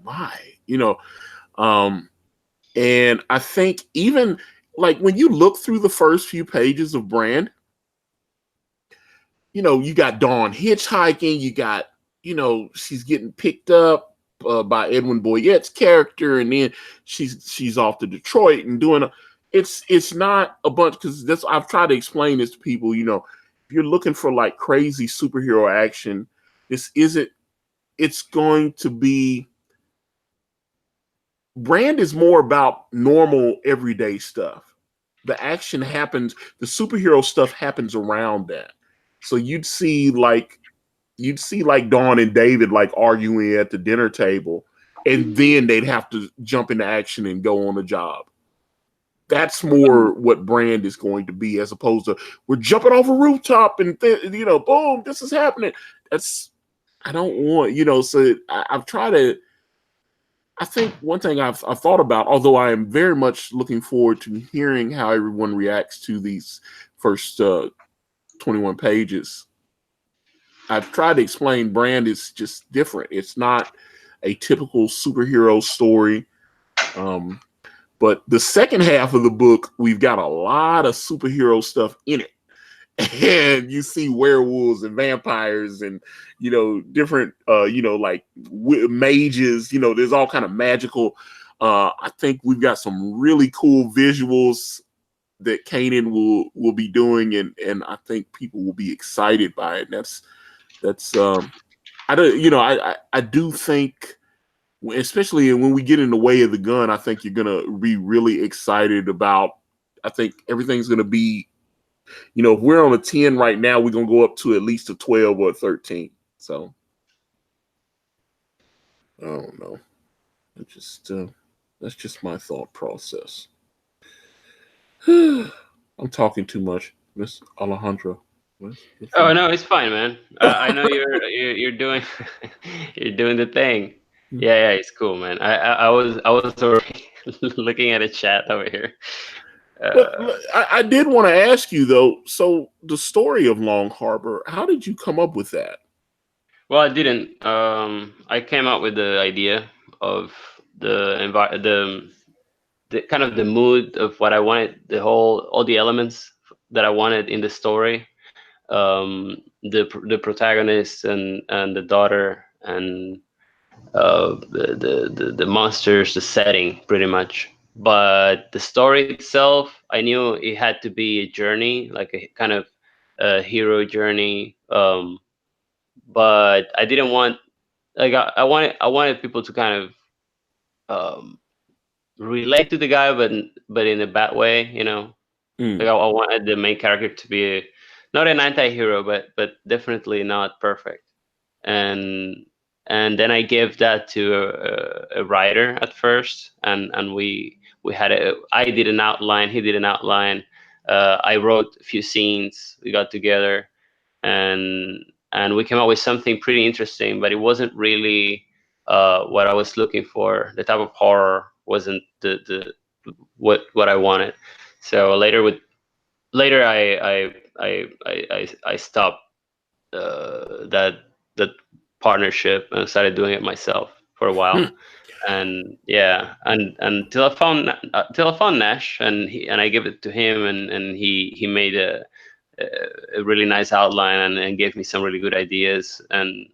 my, and I think even like when you look through the first few pages of Brand, you got Dawn hitchhiking, you got, she's getting picked up by Edwin Boyette's character, and then she's off to Detroit and doing it's not a bunch, because that's I've tried to explain this to people. If you're looking for like crazy superhero action, this isn't. It's going to be. Brand is more about normal everyday stuff. The action happens. The superhero stuff happens around that. So you'd see like Dawn and David like arguing at the dinner table, and then they'd have to jump into action and go on a job. That's more what Brand is going to be, as opposed to we're jumping off a rooftop and boom, this is happening. That's I don't want. So I've tried to. I think one thing I've thought about, although I am very much looking forward to hearing how everyone reacts to these first 21 pages. I've tried to explain Brand is just different. It's not a typical superhero story. Um, but the second half of the book, we've got a lot of superhero stuff in it. And you see werewolves and vampires and different like mages. There's all kind of magical. I think we've got some really cool visuals that Kanan will be doing, and I think people will be excited by it. And that's I don't I do think, especially when we get in the way of the gun, I think you're gonna be really excited about. I think everything's gonna be, if we're on a 10 right now, we're gonna go up to at least a 12 or a 13. So I don't know. That's just my thought process. I'm talking too much, Miss Alejandro. Oh no, it's fine, man. I know you're doing you're doing the thing. Yeah, yeah, it's cool, man. I was already looking at a chat over here. But Uh, I did want to ask you though. So the story of Longharbor, how did you come up with that? well, I didn't. I came up with the idea of the kind of the mood of what I wanted, all the elements that I wanted in the story. The protagonist and the daughter and the monsters, the setting, pretty much. But the story itself, I knew it had to be a journey, like a kind of a hero journey. But I didn't want like I wanted people to kind of um, relate to the guy, but in a bad way, you know. Like Mm, I wanted the main character to be not an anti-hero, but definitely not perfect. And and then I gave that to a writer at first, and we had I did an outline, he did an outline. I wrote a few scenes. We got together, and and we came up with something pretty interesting, but it wasn't really what I was looking for. The type of horror wasn't the what I wanted. So later I stopped that that partnership and started doing it myself for a while. mm, And yeah, and until I found Nash, and I gave it to him, and he made a really nice outline, and gave me some really good ideas, and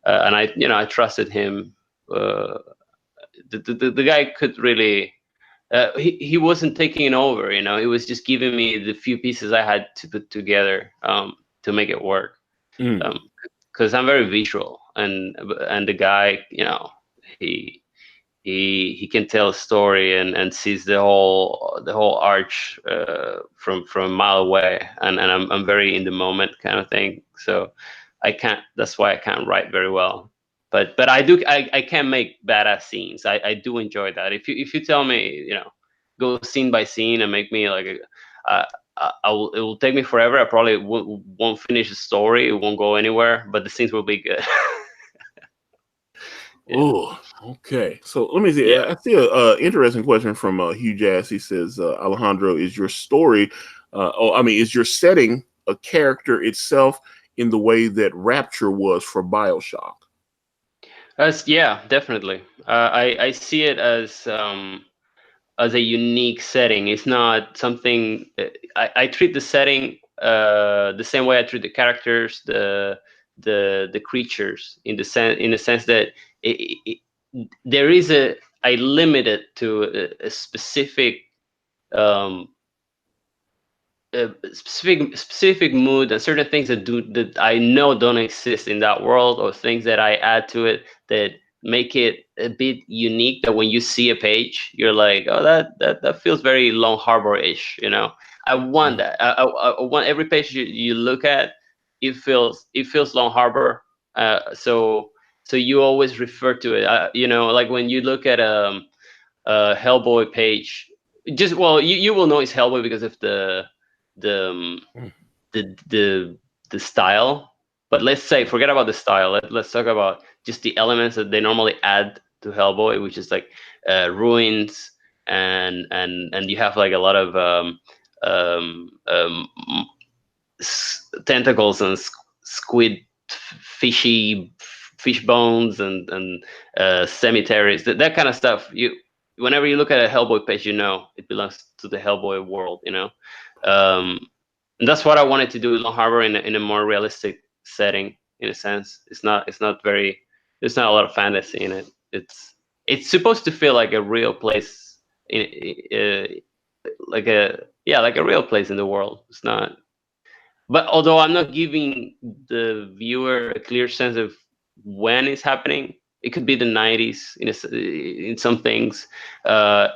I trusted him. uh, the guy could really he wasn't taking it over, he was just giving me the few pieces I had to put together to make it work. mm. Because I'm very visual, and the guy, he he can tell a story and sees the whole arch from a mile away, and I'm very in the moment kind of thing. So I can't. That's why I can't write very well. But I can make badass scenes. I do enjoy that. If you tell me, go scene by scene and make me like it will take me forever. I probably won't finish the story. It won't go anywhere. But the scenes will be good. Yeah. Oh, okay. So let me see. Yeah. I see a interesting question from Hugh Jazz. He says, Alejandro, is your story, is your setting a character itself in the way that Rapture was for Bioshock? Yeah, definitely. I see it as a unique setting. It's not something. I treat the setting the same way I treat the characters, the creatures, in the sense that there is I limit it to a specific um, specific mood and certain things that I know don't exist in that world, or things that I add to it that make it a bit unique, that when you see a page you're like, oh, that feels very Longharbor-ish, you know. I want that. I want every page you look at, it feels Longharbor. So you always refer to it, you know, like when you look at Hellboy page. Just, well, you will know it's Hellboy because of the um, the the the style. But let's say, forget about the style. Let's talk about just the elements that they normally add to Hellboy, which is like ruins, and you have like a lot of um, um, tentacles and squid, fishy fish bones, and cemeteries, that kind of stuff. Whenever you look at a Hellboy page, you know it belongs to the Hellboy world, you know. um, and that's what I wanted to do with Longharbor in a more realistic setting, in a sense. It's not very, there's not a lot of fantasy in it. It's supposed to feel like a real place, like a real place in the world. It's not, but although I'm not giving the viewer a clear sense of when it's happening, it could be the 90s in some things. Uh,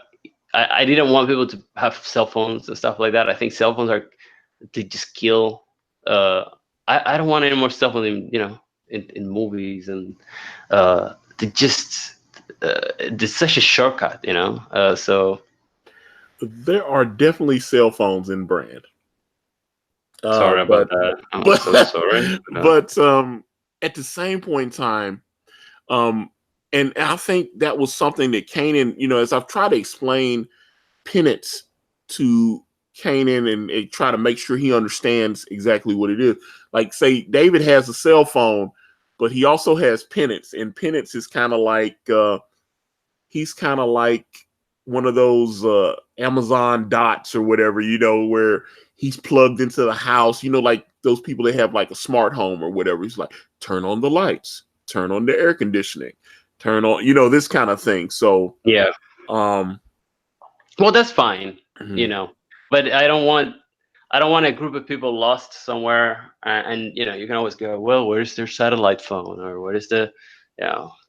I didn't want people to have cell phones and stuff like that. I think cell phones they just kill. Uh, I don't want any more cell phones in movies, and they just it's such a shortcut, you know. So There are definitely cell phones in brand. sorry about But that. I'm but so sorry. but at the same point in time, um, and I think that was something that Kanan, as I've tried to explain penance to Kanan, and try to make sure he understands exactly what it is. Like, say David has a cell phone, but he also has penance, and penance is kind of like he's kind of like one of those Amazon dots or whatever, where he's plugged into the house, like those people that have like a smart home or whatever. He's like, turn on the lights, turn on the air conditioning, turn on, this kind of thing. So, Yeah. um, Well, that's fine, you mhm. know. But I don't want a group of people lost somewhere, and you can always go, well, where's their satellite phone, or where's the,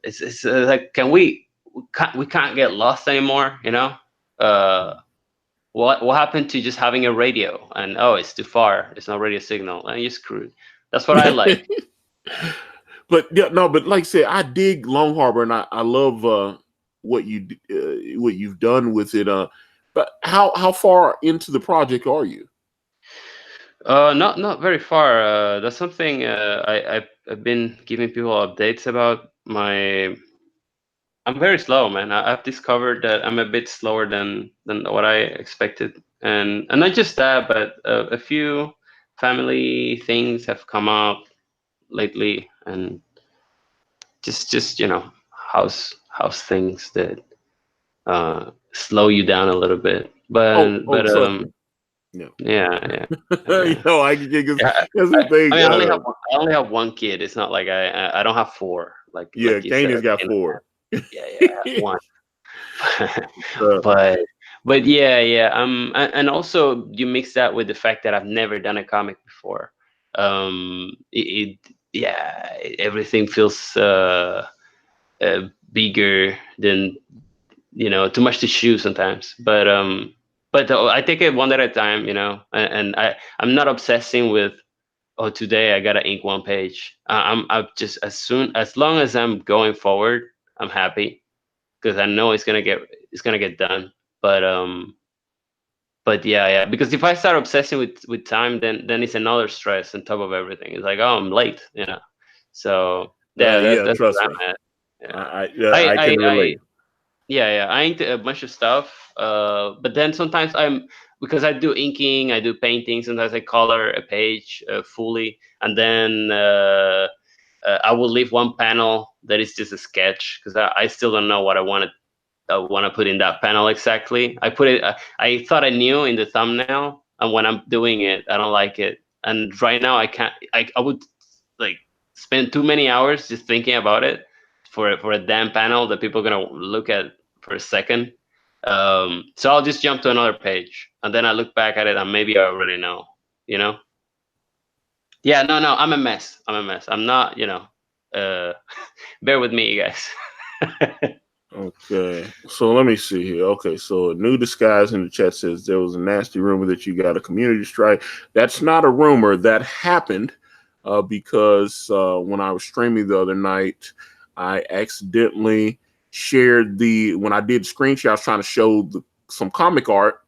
it's like, we can't get lost anymore, you know. Uh, what happened to just having a radio, and oh, it's too far, it's not radio signal, and you're screwed. That's what I like. But yeah, no, but like I said, I dig Longharbor, and I love what you've done with it. But how far into the project are you? Not very far. That's something I've been giving people updates about. I'm very slow, man. I've discovered that I'm a bit slower than what I expected, and not just that, but a few family things have come up lately, and just house things that slow you down a little bit. Oh, But trust me. Yeah. yeah, yeah. I can get because Yeah, that's I, the thing. I mean, I only have one kid. It's not like I don't have four, Yeah, like you said. Kanan's got four. Yeah, I have one. Uh, but yeah. And also you mix that with the fact that I've never done a comic before. Yeah, everything feels bigger than, too much to chew sometimes. But I take it one at a time, and I'm not obsessing with, oh, today I gotta ink one page. I'm just, as long as I'm going forward, I'm happy, because I know it's gonna get done. But yeah, because if I start obsessing with time, then it's another stress on top of everything. It's like, oh, I'm late, So yeah, yeah, that's trust where me. I'm at. Yeah, I I can I relate. yeah, I inked a bunch of stuff. But then sometimes because I do inking, I do painting. Sometimes I color a page fully, and then I will leave one panel that is just a sketch, because I still don't know what I want to put in that panel exactly. I put it. I thought I knew in the thumbnail, and when I'm doing it, I don't like it. And right now, I can't. I would like spend too many hours just thinking about it for a damn panel that people are gonna look at for a second. So I'll just jump to another page, and then I look back at it, and maybe I already know, you know. Yeah, no, no, I'm a mess. I'm a mess. I'm not, you know. Uh, bear with me, you guys. Okay, so let me see here. Okay, so a new disguise in the chat says there was a nasty rumor that you got a community strike. That's not a rumor. That happened because when I was streaming the other night, I accidentally shared when I did screen share, I was trying to show some comic art.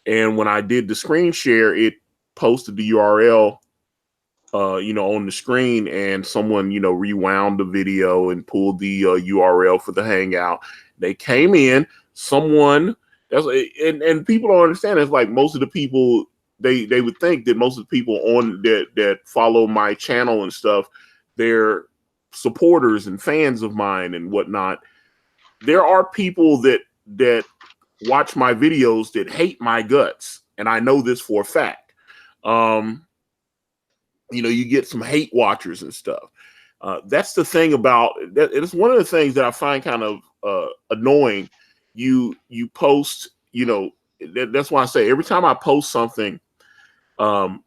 And when I did the screen share, it posted the URL on the screen, and someone, rewound the video and pulled the URL for the Hangout. They came in, someone that's and people don't understand. It's like most of the people they would think that most of the people on that follow my channel and stuff, they're supporters and fans of mine and whatnot. There are people that watch my videos that hate my guts, and I know this for a fact. You get some hate watchers and stuff. That's the thing about that. It's one of the things that I find kind of annoying. You post, that's why I say every time I post something, um,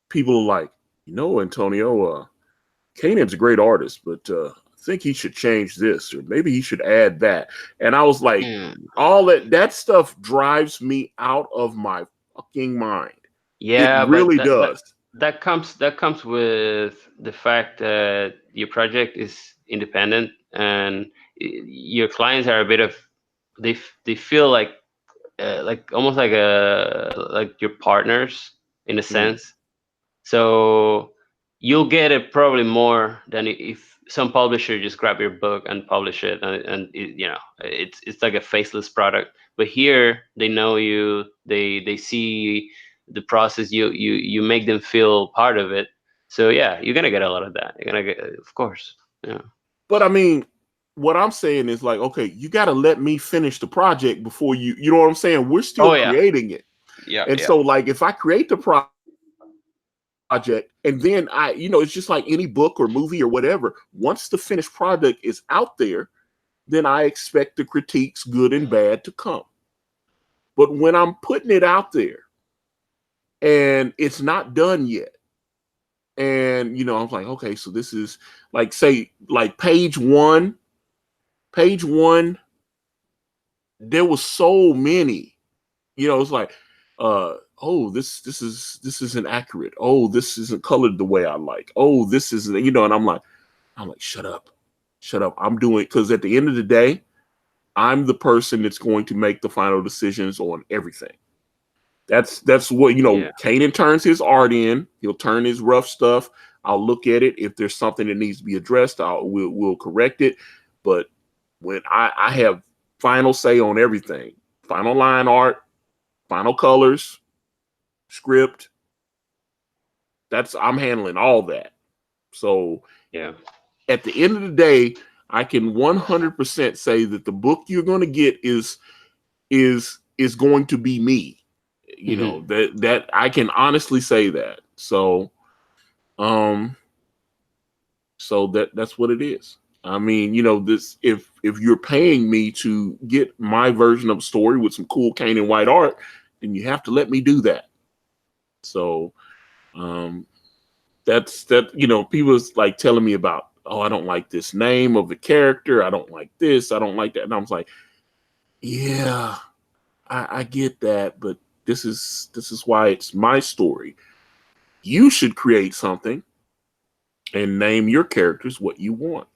people are like, Antonio, Kanan's a great artist, but I think he should change this, or maybe he should add that. And I was like, Hmm. all that stuff drives me out of my fucking mind. It Yeah, but really that does. that comes with the fact that your project is independent, and your clients are a bit of, they feel like almost like your partners in a Mm. sense. So you'll get it probably more than if some publisher just grab your book and publish it, and it's like a faceless product. But here they know you, they see the process, you make them feel part of it. So yeah, you're gonna get a lot of that. You're gonna get, of course. Yeah. But I mean, what I'm saying is like, okay, you got to let me finish the project before you know what I'm saying? We're still Oh yeah. creating it. Yeah. And Yeah. so, like, if I create the project and then it's just like any book or movie or whatever, once the finished product is out there, then I expect the critiques, good and bad, to come. But when I'm putting it out there and it's not done yet, and, I'm like, okay, so this is like, say, like page one, there was so many. It's like, oh, this isn't accurate. Oh, this isn't colored the way I like. Oh, this isn't, and I'm like, shut up, shut up. I'm doing, because at the end of the day, I'm the person that's going to make the final decisions on everything. That's what, Yeah. Kanan turns his art in. He'll turn his rough stuff. I'll look at it. If there's something that needs to be addressed, we'll correct it. But when I have final say on everything, final line art, final colors, script, I'm handling all that. So Yeah. at the end of the day, I can 100% say that the book you're going to get is going to be me. Hmm. That I can honestly say that. Um that's what it is. I mean, this, if you're paying me to get my version of a story with some cool cane and white art, then you have to let me do that. So um that's that. People's like telling me about, oh, I don't like this name of the character, I don't like this, I don't like that, and I was like, yeah, I get that, but this is why it's my story. You should create something and name your characters what you want.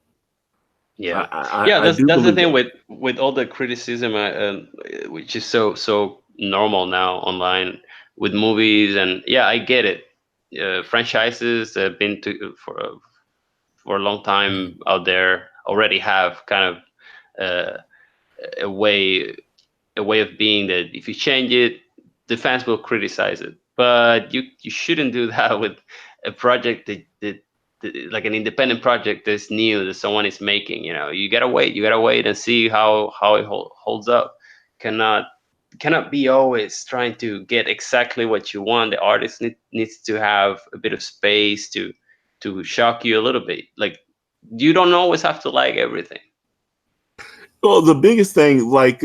Yeah. I Yeah, I do that's the believe thing that. with all the criticism, which is so normal now online with movies. And yeah, I get it. Franchises have been to for a long time out there already have kind of a way a way of being that if you change it, the fans will criticize it. But you shouldn't do that with a project that like an independent project that's new that someone is making. You gotta wait. You gotta wait and see how it holds up. Cannot cannot be always trying to get exactly what you want. The artist needs to have a bit of space to shock you a little bit. Like you don't always have to like everything. Well, the biggest thing, like,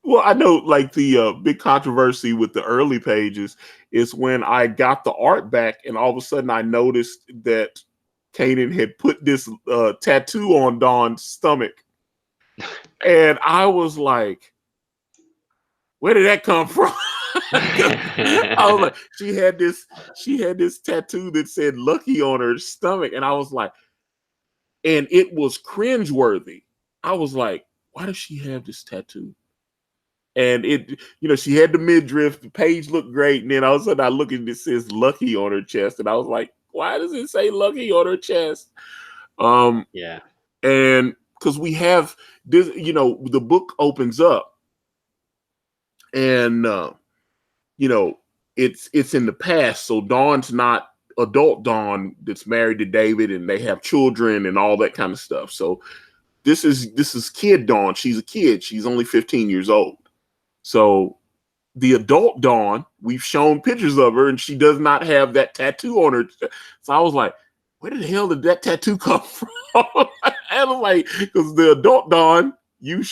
Well, I know like the big controversy with the early pages is when I got the art back, and all of a sudden I noticed that Kanan had put this tattoo on Dawn's stomach, and I was like, "Where did that come from?" 'Cause I was like, she had this tattoo that said "Lucky" on her stomach, and I was like, and it was cringeworthy. I was like, "Why does she have this tattoo?" And it, she had the midriff. The page looked great, and then all of a sudden I look and it says "Lucky" on her chest, and I was like, "Why does it say Lucky on her chest?" Um, Yeah. and because we have this, the book opens up, and you know, it's in the past, so Dawn's not adult Dawn that's married to David, and they have children and all that kind of stuff. So this is kid Dawn. She's a kid. She's only 15 years old. So the adult Dawn, we've shown pictures of her, and she does not have that tattoo on her. So I was like, where the hell did that tattoo come from? And I'm like, because the adult Dawn, you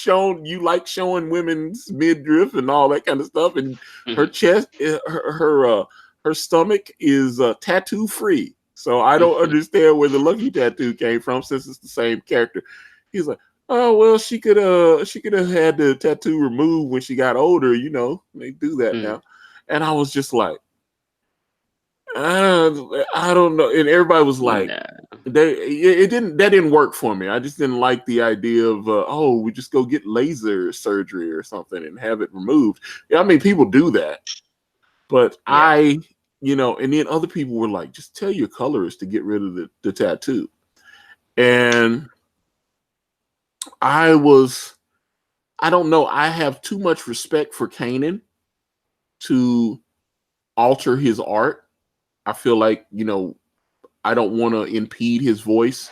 like showing women's midriff and all that kind of stuff, and her chest, her stomach is tattoo free. So I don't understand where the Lucky tattoo came from, since it's the same character. He's like, oh well, she could have had the tattoo removed when she got older. They do that now. And I was just like, I don't know. And everybody was like, that didn't work for me. I just didn't like the idea of we just go get laser surgery or something and have it removed. Yeah, I mean, people do that, but Yeah. and then other people were like, just tell your colorist to get rid of the tattoo. And I don't know. I have too much respect for Kanan to alter his art. I feel like, I don't want to impede his voice.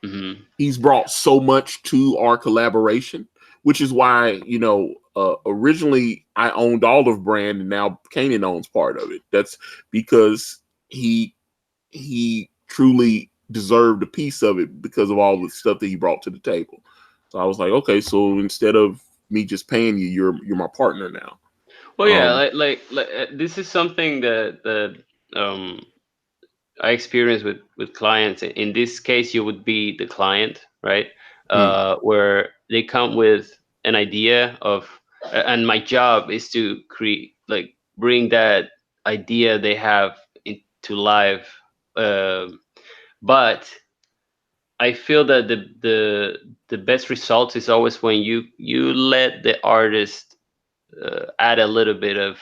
Mm-hmm. He's brought so much to our collaboration, which is why, originally I owned Olive Brand, and now Kanan owns part of it. That's because he truly deserved a piece of it because of all the stuff that he brought to the table. So I was like, okay, so instead of me just paying you, you're my partner now. Well, yeah, this is something that I experience with clients. In this case, you would be the client, right? Hmm. Where they come with an idea of, and my job is to create, like, bring that idea they have into life. But I feel that the best results is always when you let the artist add a little bit of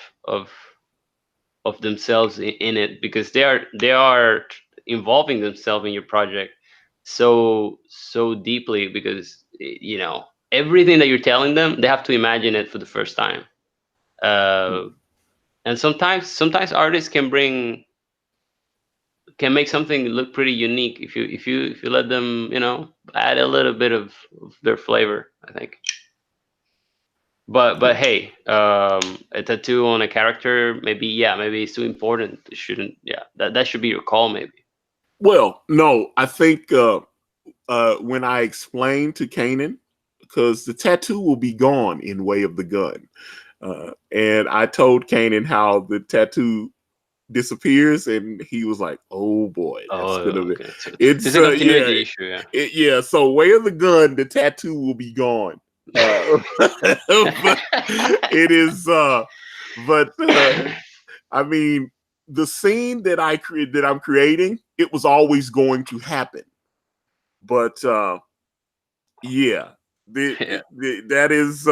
themselves in it, because they are involving themselves in your project so deeply, because everything that you're telling them, they have to imagine it for the first time. uh, and sometimes artists can make something look pretty unique if you let them add a little bit of their flavor, I think. But hey, a tattoo on a character, maybe, yeah, maybe it's too important. It shouldn't. Yeah, that should be your call, maybe. Well, no, I think when I explained to Kanan, because the tattoo will be gone in Way of the Gun, and I told Kanan how the tattoo disappears, and he was like, "Oh boy, that's gonna Oh, be okay. So it's it's a yeah, continuity issue. Yeah. yeah." So Way of the Gun, the tattoo will be gone, but it is. But I mean, the scene that I'm creating, it was always going to happen. But yeah, Yeah. that is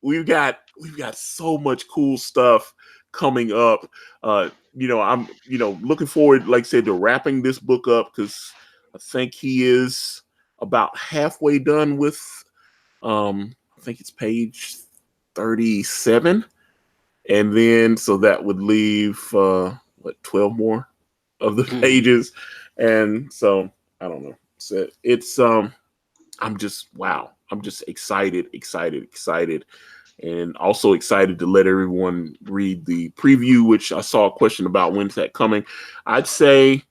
we've got so much cool stuff coming up. I'm looking forward, like I said, to wrapping this book up, because I think he is about halfway done with. I think it's page 37, and then so that would leave 12 more of the pages, and so I don't know. So it's I'm just wow. I'm just excited, and also excited to let everyone read the preview, which I saw a question about when's that coming. I'd say,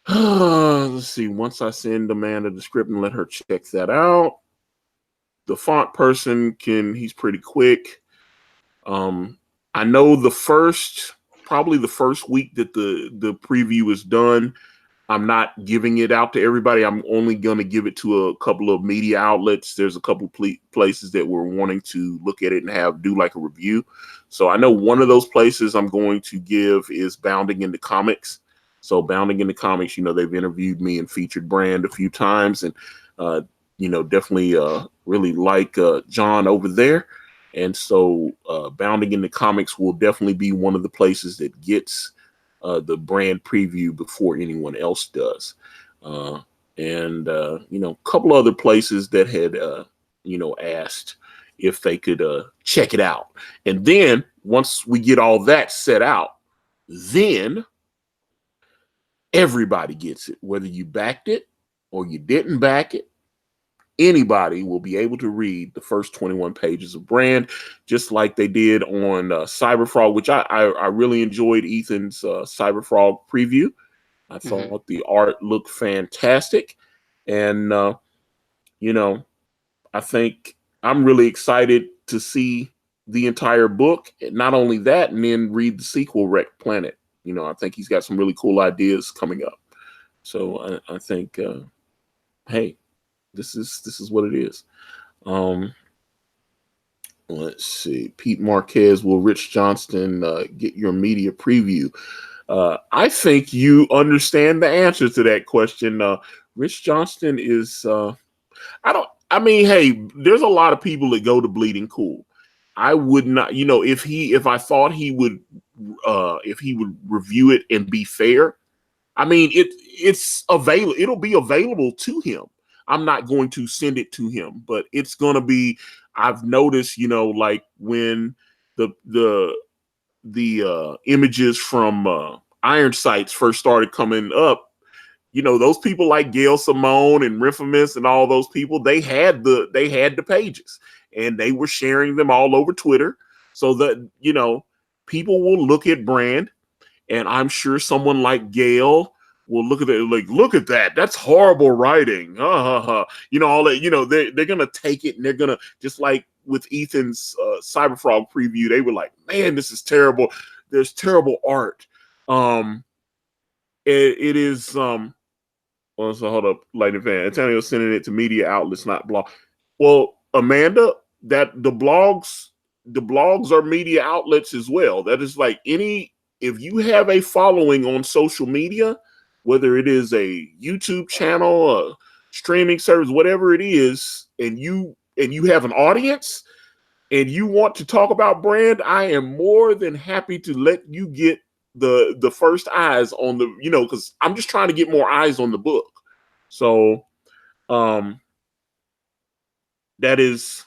let's see. Once I send Amanda the script and let her check that out, the font person he's pretty quick. I know probably the first week that the preview is done, I'm not giving it out to everybody. I'm only going to give it to a couple of media outlets. There's a couple places that were wanting to look at it and do like a review. So I know one of those places I'm going to give is Bounding into Comics. So Bounding into Comics, they've interviewed me and featured Brand a few times, and definitely really like John over there. And so Bounding into Comics will definitely be one of the places that gets the Brand preview before anyone else does. And a couple other places that had, asked if they could check it out. And then once we get all that set out, then everybody gets it, whether you backed it or you didn't back it. Anybody will be able to read the first 21 pages of Brand, just like they did on Cyberfrog, which I really enjoyed Ethan's Cyberfrog preview. I thought the art looked fantastic. And, I think I'm really excited to see the entire book. And not only that, and then read the sequel, Wrecked Planet. I think he's got some really cool ideas coming up. So I think, hey, this is what it is. Let's see. Pete Marquez, will Rich Johnston get your media preview? I think you understand the answer to that question. Rich Johnston is hey, there's a lot of people that go to Bleeding Cool. I would not, if I thought he would review it and be fair, it's available. It'll be available to him. I'm not going to send it to him, but it's going to be, I've noticed, like when the images from Iron Sights first started coming up, those people like Gail Simone and Rifamus and all those people, they had the pages and they were sharing them all over Twitter so that, people will look at Brand, and I'm sure someone like Gail will look at it like, look at that. That's horrible writing. All that, they're going to take it, and they're going to, just like with Ethan's Cyberfrog preview, they were like, man, this is terrible. There's terrible art. It is, well, so hold up, Lightning Fan. Antonio's sending it to media outlets, not blog. Well, Amanda, that the blogs are media outlets as well. That is like if you have a following on social media, whether it is a YouTube channel, a streaming service, whatever it is, and you have an audience and you want to talk about Brand, I am more than happy to let you get the first eyes on the, because I'm just trying to get more eyes on the book. So that is,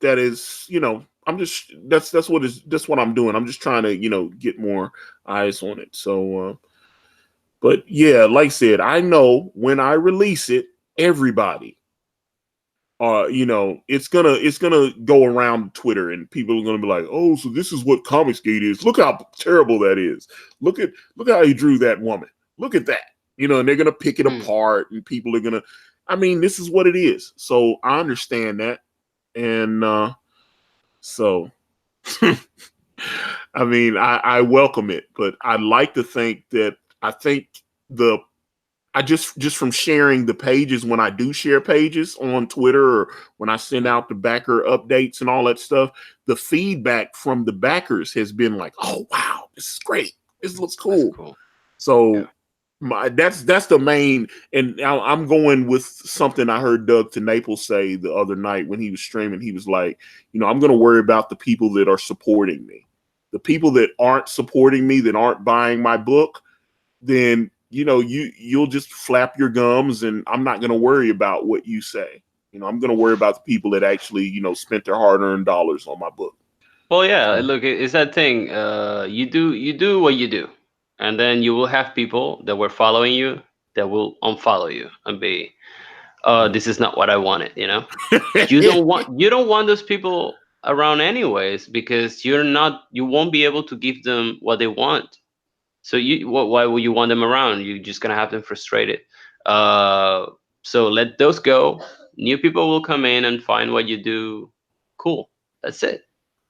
I'm just, that's what I'm doing. I'm just trying to, get more eyes on it. So but yeah, like I said, I know when I release it, everybody it's gonna go around Twitter, and people are gonna be like, oh, so this is what Comicsgate is. Look how terrible that is. Look how he drew that woman. Look at that. And they're gonna pick it apart, and people are gonna, this is what it is. So I understand that. And so I welcome it, but I'd like to think that I just from sharing the pages, when I do share pages on Twitter or when I send out the backer updates and all that stuff, the feedback from the backers has been like, oh, wow, this is great. This looks cool. Cool. So that's the main, and I'm going with something I heard Doug to Naples say the other night when he was streaming. He was like, I'm going to worry about the people that are supporting me. The people that aren't supporting me, that aren't buying my book, then you'll just flap your gums, and I'm not going to worry about what you say. I'm going to worry about the people that actually, spent their hard-earned dollars on my book. Well, yeah, look, it's that thing. You do what you do, and then you will have people that were following you that will unfollow you and be, this is not what I wanted. You don't want those people around anyways, because you won't be able to give them what they want. So why would you want them around? You're just gonna have them frustrated. So let those go. new people will come in and find what you do cool. That's it.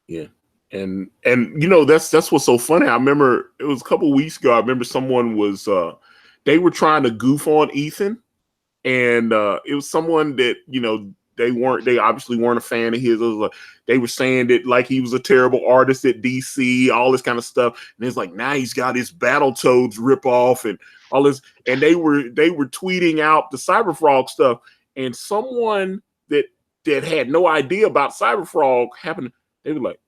Yeah. And that's what's so funny. I remember it was a couple of weeks ago. I remember someone was they were trying to goof on Ethan, and it was someone that they obviously weren't a fan of his. It was like, they were saying that like he was a terrible artist at DC, all this kind of stuff. And it's like now he's got his Battletoads ripoff and all this, and they were tweeting out the Cyberfrog stuff, and someone that had no idea about Cyberfrog happened. They were like,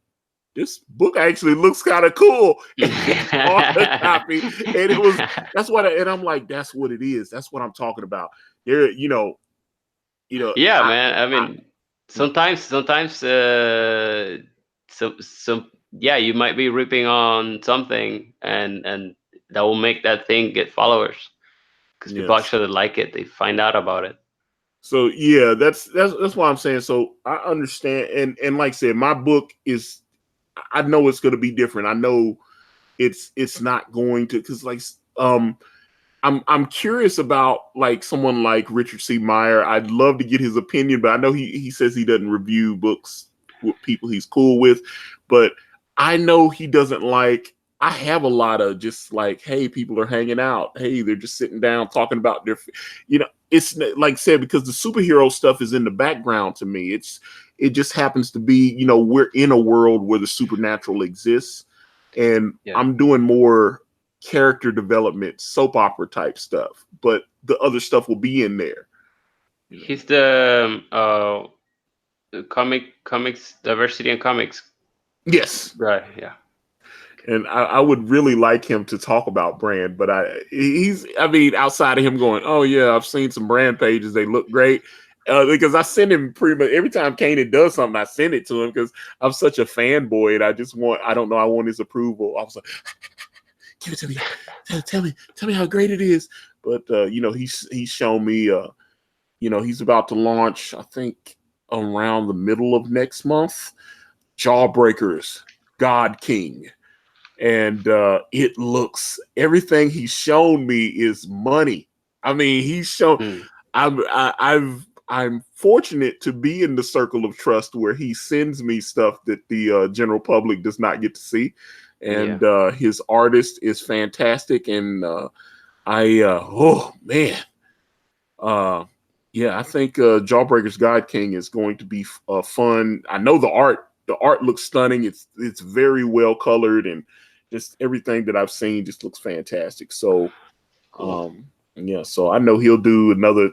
this book actually looks kind of cool. And on the copy. And it was, that's what, and I'm like, that's what it is. That's what I'm talking about. There, Yeah, man. I mean, sometimes, some yeah, you might be ripping on something, and that will make that thing get followers because people yes. actually like it. They find out about it. So yeah, that's what I'm saying. So I understand, and like I said, my book is, I know it's going to be different. I know it's not going to, because like I'm curious about like someone like Richard C. Meyer. I'd love to get his opinion, but I know he says he doesn't review books with people he's cool with. But I know he doesn't like. I have a lot of just like, hey, people are hanging out. Hey, they're just sitting down talking about their, it's like I said, because the superhero stuff is in the background to me. It just happens to be, we're in a world where the supernatural exists, and Yeah. I'm doing more character development, soap opera type stuff, but the other stuff will be in there. He's the comics diversity and comics. Yes. Right. Yeah. And I would really like him to talk about brand, but I mean, outside of him going, oh yeah, I've seen some brand pages, they look great. Because I send him pretty much every time Kanan does something, I send it to him because I'm such a fanboy and I want his approval. I was like, give it to me, tell me how great it is. But he's shown me, he's about to launch, I think around the middle of next month, Jawbreakers, God King. And it looks, everything he's shown me is money. I mean, he's shown. I'm fortunate to be in the circle of trust where he sends me stuff that the general public does not get to see, and his artist is fantastic. And oh man, yeah, I think Jawbreakers God King is going to be fun. I know the art looks stunning. It's very well colored, and just everything that I've seen just looks fantastic. So, yeah, so I know he'll do another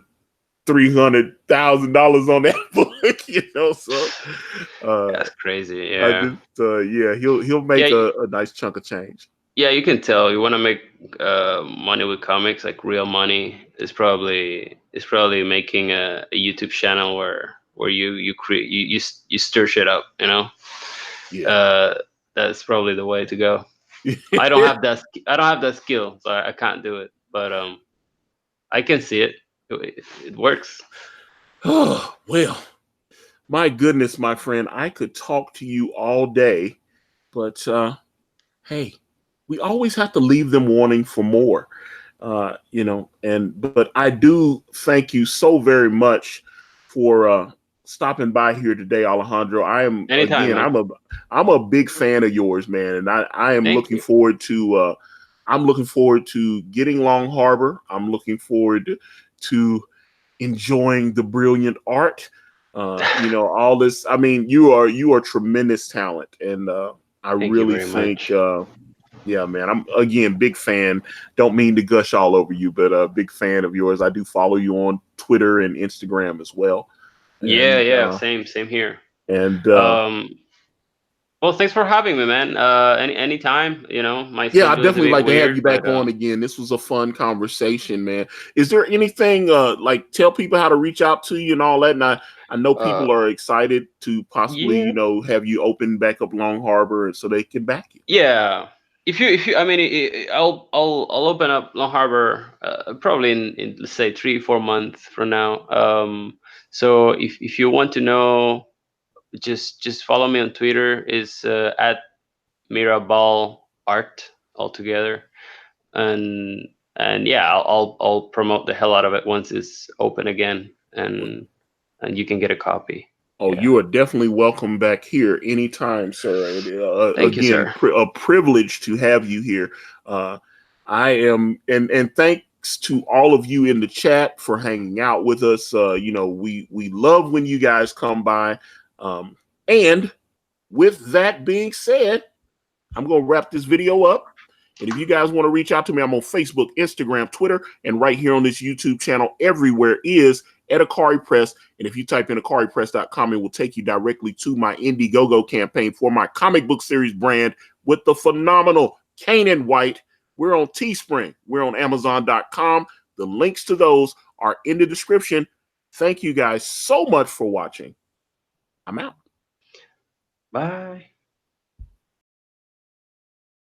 $300,000 on that book. So that's crazy. Yeah. He'll make a nice chunk of change. Yeah, you can tell you want to make money with comics, like real money. Is probably making a YouTube channel where you create you stir shit up. Yeah, that's probably the way to go. I don't have that skill, so I can't do it. But I can see it. It works. Oh well, my goodness, my friend, I could talk to you all day, but hey, we always have to leave them wanting for more. But I do thank you so very much for stopping by here today, Alejandro. I am Anytime, again, man. I'm a big fan of yours, man, and I am Thank looking you. forward to getting Longharbor. I'm looking forward to enjoying the brilliant art. All this. I mean, you are tremendous talent, and I Thank you really very think. much. Yeah, man. I'm again big fan. Don't mean to gush all over you, but a big fan of yours. I do follow you on Twitter and Instagram as well. And Yeah. Same here. and Well, thanks for having me, man. Anytime, my yeah, I'd schedule is a definitely bit like to have weird, you but back on again. This was a fun conversation, man. Is there anything like tell people how to reach out to you and all that? And I know uh, people are excited to possibly, yeah, have you open back up Longharbor so they can back you. yeah. If you, I mean, I'll open up Longharbor probably in let's say 3-4 months from now. So if you want to know, just follow me on Twitter. Is at Mirabal Art altogether, and yeah, I'll promote the hell out of it once it's open again, and and you can get a copy. Oh, Yeah. you are definitely welcome back here anytime, sir. Thank you, Again, sir. a privilege to have you here. I am, and thanks to all of you in the chat for hanging out with us. We love when you guys come by. And with that being said, I'm going to wrap this video up. And if you guys want to reach out to me, I'm on Facebook, Instagram, Twitter, and right here on this YouTube channel. Everywhere is at Akari Press. And if you type in akaripress.com, it will take you directly to my Indiegogo campaign for my comic book series brand with the phenomenal Kanan White. We're on Teespring. We're on Amazon.com. The links to those are in the description. Thank you guys so much for watching. I'm out. Bye.